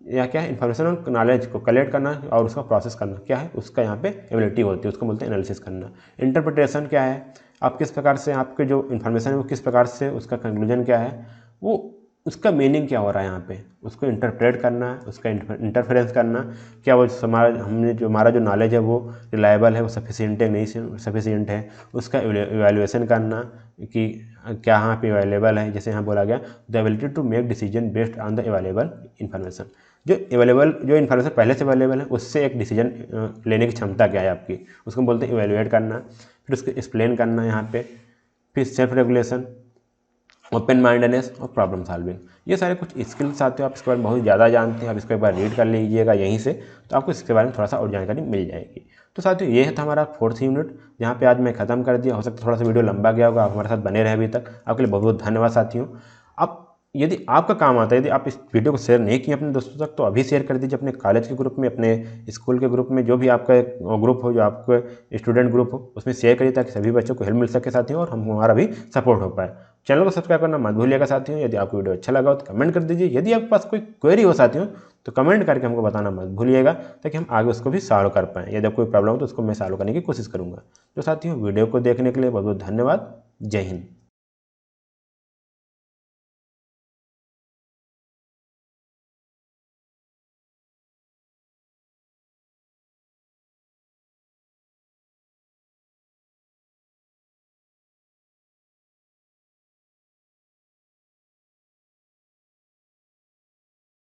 या क्या है, इन्फॉर्मेशन और नॉलेज को कलेक्ट करना और उसका प्रोसेस करना, क्या है उसका यहाँ पे एबिलिटी होती है, उसको बोलते हैं एनालिसिस करना। इंटरप्रिटेशन क्या है, आप किस प्रकार से आपके जो इन्फॉर्मेशन है वो किस प्रकार से उसका कंक्लूजन क्या है, वो उसका मीनिंग क्या हो रहा है यहाँ पे, उसको इंटरप्रेट करना, उसका इंटरफेरेंस करना, क्या वो हमारा जो नॉलेज है वो रिलायबल है, वो सफिशिएंट है नहीं सफिशिएंट है, उसका इवैल्यूएशन करना कि क्या यहाँ पे अवेलेबल है। जैसे यहाँ बोला गया the ability to make decision based on the available information, जो इन्फॉर्मेशन पहले से अवेलेबल है उससे एक डिसीजन लेने की क्षमता क्या है आपकी, उसको बोलते हैं इवेल्युएट करना। फिर उसको एक्सप्लेन करना यहाँ पे, फिर सेल्फ रेगुलेशन, ओपन माइंडनेस और प्रॉब्लम सॉल्विंग, ये सारे कुछ स्किल्स आते हैं। आप इसके बारे में बहुत ज़्यादा जानते हैं, आप इसको एक बार रीड कर लीजिएगा यहीं से, तो आपको इसके बारे में थोड़ा सा और जानकारी मिल जाएगी। तो साथियों ये था हमारा 4th यूनिट, जहाँ पे आज मैं ख़त्म कर दिया। हो सकता है थोड़ा सा वीडियो लंबा गया होगा, आप हमारे साथ बने रहे अभी तक, आपके लिए बहुत बहुत धन्यवाद साथियों। अब यदि आपका काम आता है, यदि आप इस वीडियो को शेयर नहीं किए अपने दोस्तों तक, तो अभी शेयर कर दीजिए अपने कॉलेज के ग्रुप में, अपने स्कूल के ग्रुप में, जो भी आपका ग्रुप हो, जो आपका स्टूडेंट ग्रुप हो, उसमें शेयर करिए ताकि सभी बच्चों को हेल्प मिल सके साथियों, और हमारा भी सपोर्ट हो पाए। चैनल को सब्सक्राइब करना मत भूलिएगा साथियों। यदि आपको वीडियो अच्छा लगा हो तो कमेंट कर दीजिए, यदि आपके पास कोई क्वेरी हो साथियों तो कमेंट करके हमको बताना मत भूलिएगा, ताकि हम आगे उसको भी सॉल्व कर पाएँ। यदि कोई प्रॉब्लम हो तो उसको मैं सॉल्व करने की कोशिश करूँगा। तो साथियों वीडियो को देखने के लिए बहुत बहुत धन्यवाद। जय हिंद।